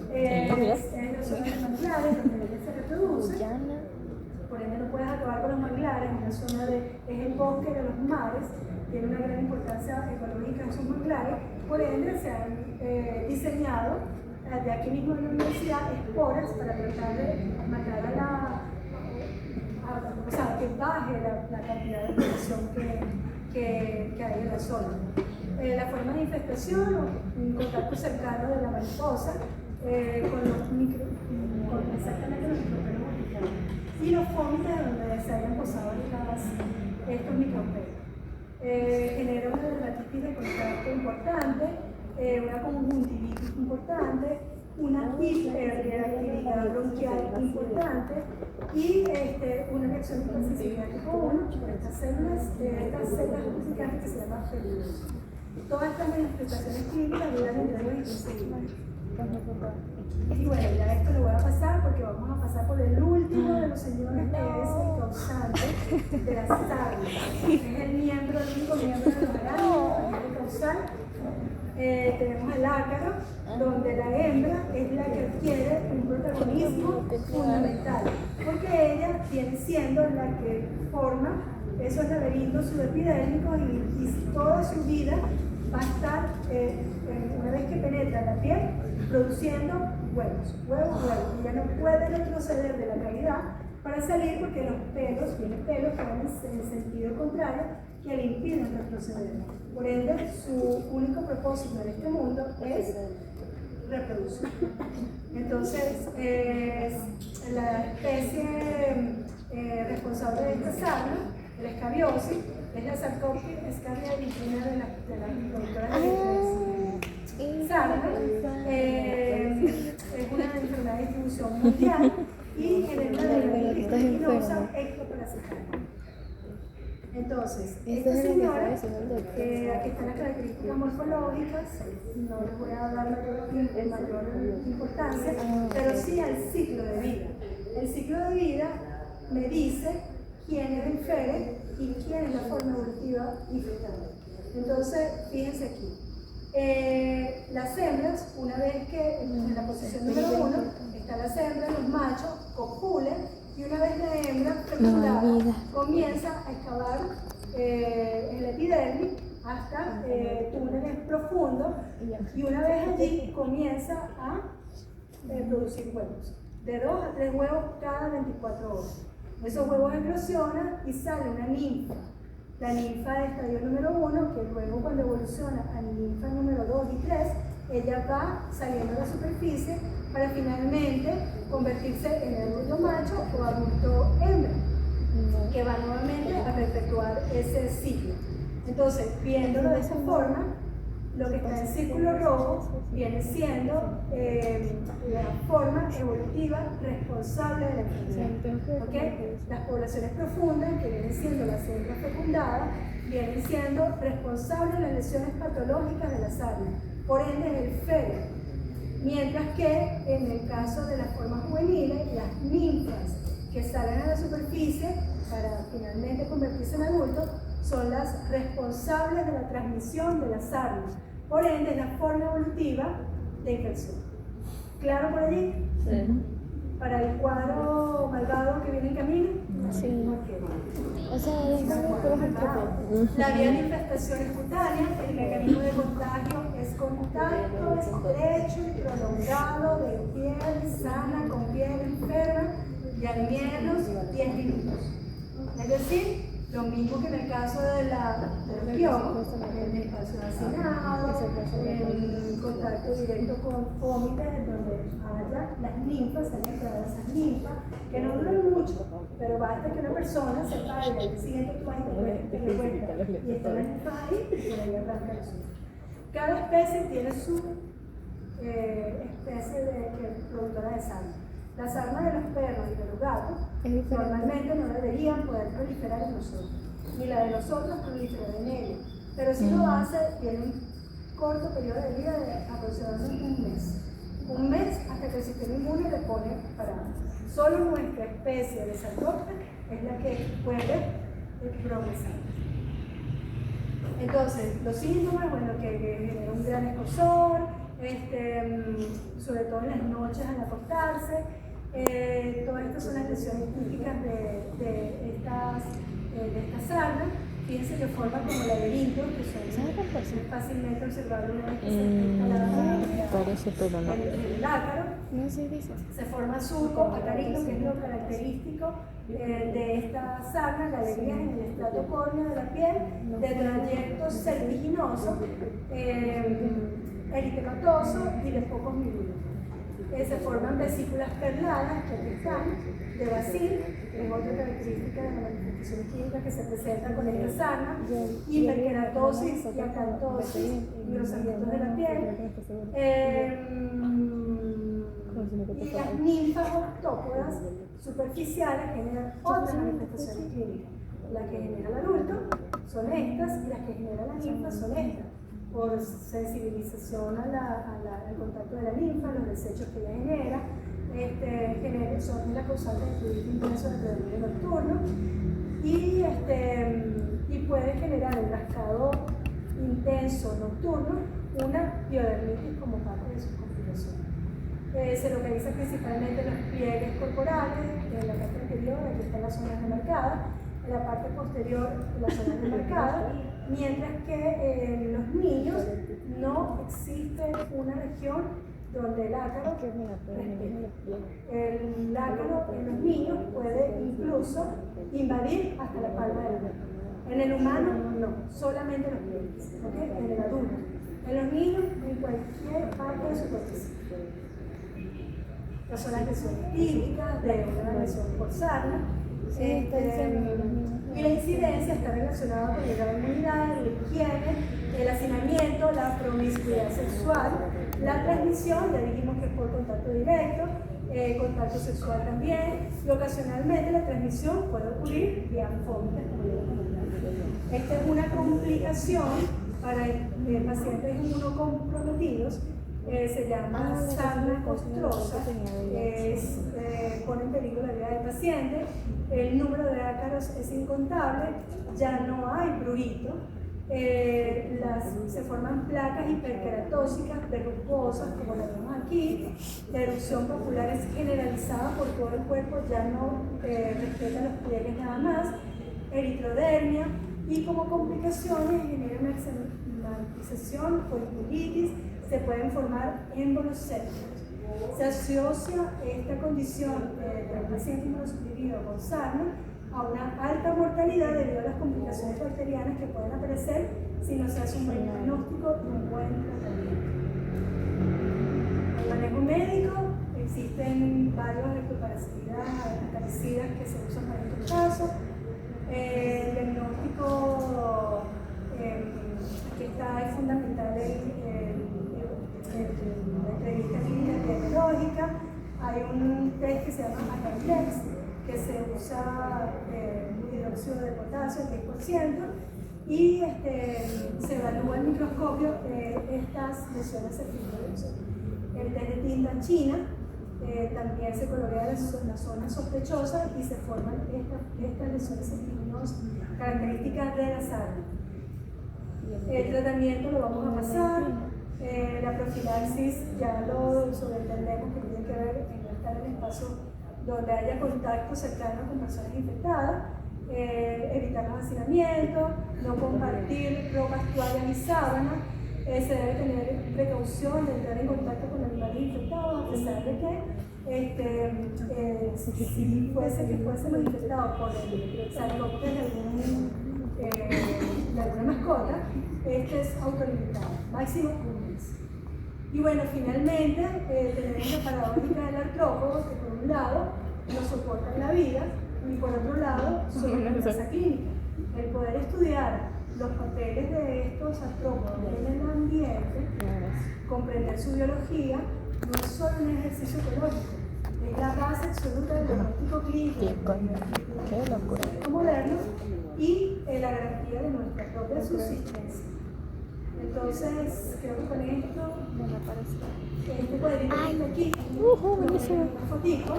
En las zonas manglares donde ella se reproduce, por ende no puedes acabar con los manglares, en la zona es el bosque de los mares, tiene una gran importancia ecológica en sus manglares, por ende se han diseñado de aquí mismo en la universidad esporas para tratar de matar o sea, que baje la cantidad de población que hay en la zona. La forma de infestación o un contacto cercano de la mariposa con exactamente los micropelos urticantes y los fómites donde se hayan posado estos micropelos. Genera una dermatitis de contacto importante, una conjuntivitis importante, una hiperreactividad bronquial importante y una reacción de hipersensibilidad tipo 1 por estas células urticantes que se llaman febríosis. Todas estas manifestaciones clínicas duran entre 2 y 15 días. Y bueno, ya esto lo voy a pasar porque vamos a pasar por el último de los señores que es el causante de las sarnas. Es el único miembro de los arácnidos, el causal. Tenemos el ácaro, donde la hembra es la que adquiere un protagonismo fundamental, porque ella viene siendo la que forma esos laberintos subepidérmicos y toda su vida va a estar, una vez que penetra la piel, produciendo huevos. Ella no puede retroceder de la cavidad para salir porque los pelos, tienen pelos que van en el sentido contrario, que le impiden retroceder. Por ende, su único propósito en este mundo es reproducir. Entonces, la especie responsable de esta sarna, la escabiosis, es la Sarcoptes escabiadicina de las productoras de sarna. Es una enfermedad de distribución mundial y genera una dermatitis vertiginosa ectoparasitaria. Entonces, Esta esta es la que señora, estaba diciendo el doctor. aquí están las características morfológicas, no les voy a dar mayor importancia, pero sí al ciclo de vida. El ciclo de vida me dice quién es el fere y quién es la forma evolutiva infectada. Entonces, fíjense aquí. Las hembras, una vez que en la posición número 1 están las hembras, los machos copulan y una vez la hembra fecundada comienza a excavar en la epidermis hasta túneles profundos y una vez allí comienza a producir huevos, de 2 a 3 huevos cada 24 horas. Esos huevos eclosionan y sale una ninfa. La ninfa de estadio número 1, que luego cuando evoluciona a ninfa número 2 y 3, ella va saliendo a la superficie para finalmente convertirse en adulto macho o adulto hembra, que va nuevamente a perpetuar ese ciclo. Entonces, viéndolo de esta forma, lo que está en círculo rojo viene siendo la forma evolutiva responsable de la enfermedad. ¿Okay? Las poblaciones profundas, que vienen siendo las hembras fecundadas, vienen siendo responsables de las lesiones patológicas de la sarna, por ende es el fere. Mientras que en el caso de las formas juveniles, las ninfas que salen a la superficie para finalmente convertirse en adultos son las responsables de la transmisión de la sarna, por ende la forma evolutiva de infección. ¿Claro por allí? Sí. ¿Para el cuadro malvado que viene en camino? Sí. Ok. O sea, es como La vía de infestación es cutánea, el mecanismo de contagio es contacto estrecho y prolongado de piel sana con piel enferma y al menos 10 minutos. Es decir, lo mismo que en el caso del piojos, en el espacio vacinado, en contacto directo con vómitos, donde haya las ninfas, se han entrado esas ninfas, que no duran mucho, pero basta que una persona se pare y al día siguiente tú vas y te cuenta, y está la ninfa ahí y por ahí arranca el suyo. Cada especie tiene su especie de productora de sangre. Las armas de los perros y de los gatos normalmente no deberían poder proliferar en nosotros, ni la de nosotros proliferar en ellos, pero si lo hace, tiene un corto periodo de vida de aproximadamente un mes hasta que el sistema inmune le pone parado. Solo nuestra especie de sarcóptera es la que puede progresar. Entonces, los síntomas, bueno, que genera un gran escozor, sobre todo en las noches al acostarse. Todas estas son las lesiones típicas de esta sarna. Fíjense que forman como laberintos que son fácilmente observables una vez que se instala parece, pero no. el ácaro. No se dice. Se forma surco acarino, que es lo característico de esta sarna, galerías en el estrato córneo de la piel, de trayecto serpiginoso, eritematoso y de pocos milímetros. Se forman vesículas perladas, que aquí están, de bacil, que es otra característica de la manifestación química que se presenta con esta sarna, hiperkeratosis y acantosis, engrosamientos de la piel, y las ninfas octópodas superficiales generan otras manifestaciones clínicas. Las que genera el adulto son estas y las que genera la ninfa son estas, por sensibilización al contacto de la ninfa, los desechos que ella genera, son la causante de fluido intenso de predominio nocturno y puede generar el rascado intenso nocturno una piodermitis como parte de sus complicaciones. Se localiza principalmente en los pliegues corporales, en la parte anterior, aquí están las zonas remarcadas, en la parte posterior las zonas remarcadas, mientras que en los niños no existe una región donde el ácaro respire. El ácaro en los niños puede incluso invadir hasta la palma de la mano. En el humano no, solamente en los pliegues, ¿okay? En el adulto. En los niños, en cualquier parte de su cuerpo. Estas son las lesiones típicas de una lesión por sarna. Y la incidencia está relacionada con el grado de inmunidad, la higiene, el hacinamiento, la promiscuidad sexual, la transmisión, ya dijimos que es por contacto directo, contacto sexual también, y ocasionalmente la transmisión puede ocurrir vía fómites, como ya lo comentaba. Esta es una complicación para pacientes inmunocomprometidos. Se llama sarna costrosa, pone en peligro la vida del paciente, el número de ácaros es incontable, ya no hay prurito, se forman placas hiperqueratóxicas, verrucosas, como la vemos aquí, la erupción papular es generalizada por todo el cuerpo, ya no respeta los pliegues nada más, eritrodermia, y como complicaciones genera una exematización, foliculitis, se pueden formar émbolos sépticos. Se asocia esta condición del paciente inmunosuprimido con sarna a una alta mortalidad debido a las complicaciones bacterianas que pueden aparecer si no se hace un buen diagnóstico y un buen tratamiento. El manejo médico, existen varios parecidas que se usan para estos casos. El diagnóstico que está es fundamental la entrevista clínica epidemiológica. Hay un test que se llama Acaplex, que se usa hidróxido de potasio, 10%, y se evalúa en microscopio estas lesiones certificadas. El test de tinta china también se colorea las zonas sospechosas y se forman estas lesiones certificadas características de la sarna. El tratamiento lo vamos a pasar. La profilaxis ya lo sobreentendemos que tiene que ver en no estar en espacios donde haya contacto cercano con personas infectadas, evitar los hacinamientos, no compartir ropas, toallas y sábanas, se debe tener precaución de entrar en contacto con animales infectados, a pesar de que si fuésemos infectados por el sarcópteros de alguna mascota, este es autolimitado, máximo un mes. Y bueno, finalmente tenemos la paradójica del artrópodo, que por un lado nos soporta en la vida y por otro lado su amenaza clínica. El poder estudiar los papeles de estos artrópodos en el ambiente, comprender su biología, no es solo un ejercicio ecológico, es la base absoluta del diagnóstico clínico moderno y la garantía de nuestra propia subsistencia. Entonces, creo que con esto, este cuadrito que está aquí, una fotico,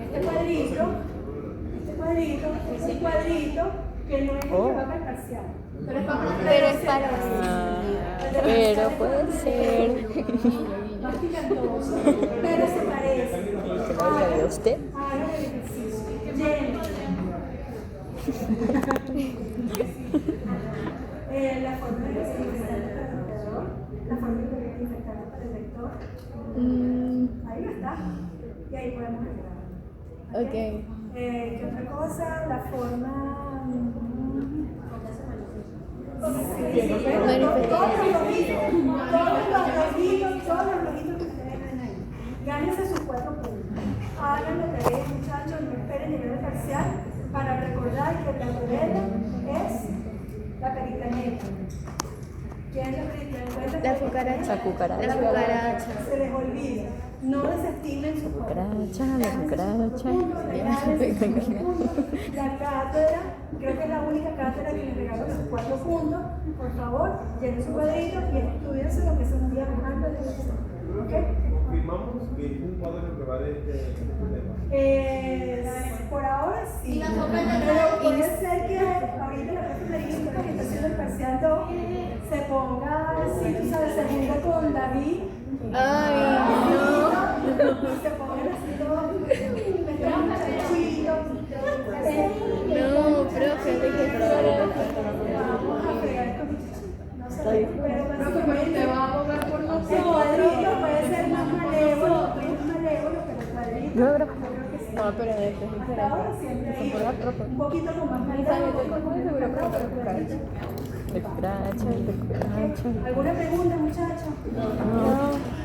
este cuadrito es el cuadrito que no es el que va para el parcial. Pero es para Pero puede ser. Más picantoso, pero se parece. ¿Que lo diga de usted? Haga el ejercicio. Lleno. La forma de desinfectante para el rompedor, la forma de desinfectante para el vector. Ahí no está. Y ahí podemos entrar. Ok. ¿Qué otra cosa? La forma. Todos los rojitos que ustedes ven ahí. Gánense sus 4 puntos. Hagan la tarea, muchachos, no esperen llegar al parcial para recordar que la novela es la peritaneta. ¿Quién es la peritaneta? La cucaracha. La cucaracha. La cucaracha. Se les olvida. No desestimen su Cucaracha, la cucaracha. La cátedra, creo que es la única cátedra que les regala sus 4 puntos. Por favor, llenen su cuadrito y estudiense lo que se nos dio antes de empezar. ¿Ok? Confirmamos que es un cuadro que va de este tema. Por ahora sí. Y la forma de Pero puede ser que ahorita la profe Marisa, que está haciendo el parcial 2, se ponga así, tú sabes, se junta con David. Ay, Se pongan así todos muchachitos. no, profe, Vamos a pegar estos muchachitos. No se preocupen, pero Te va a abogar por el nosotros. cuadrito puede ser más malévolo, pero el cuadrito Yo creo que sí. No, pero este es Hasta diferente. ahora siempre hay Por la profe. un poquito con más ¿Sabes? calidad. Yo estoy muy segura que la cucaracha. La cucaracha, la cucaracha. ¿Alguna pregunta, muchachos? No.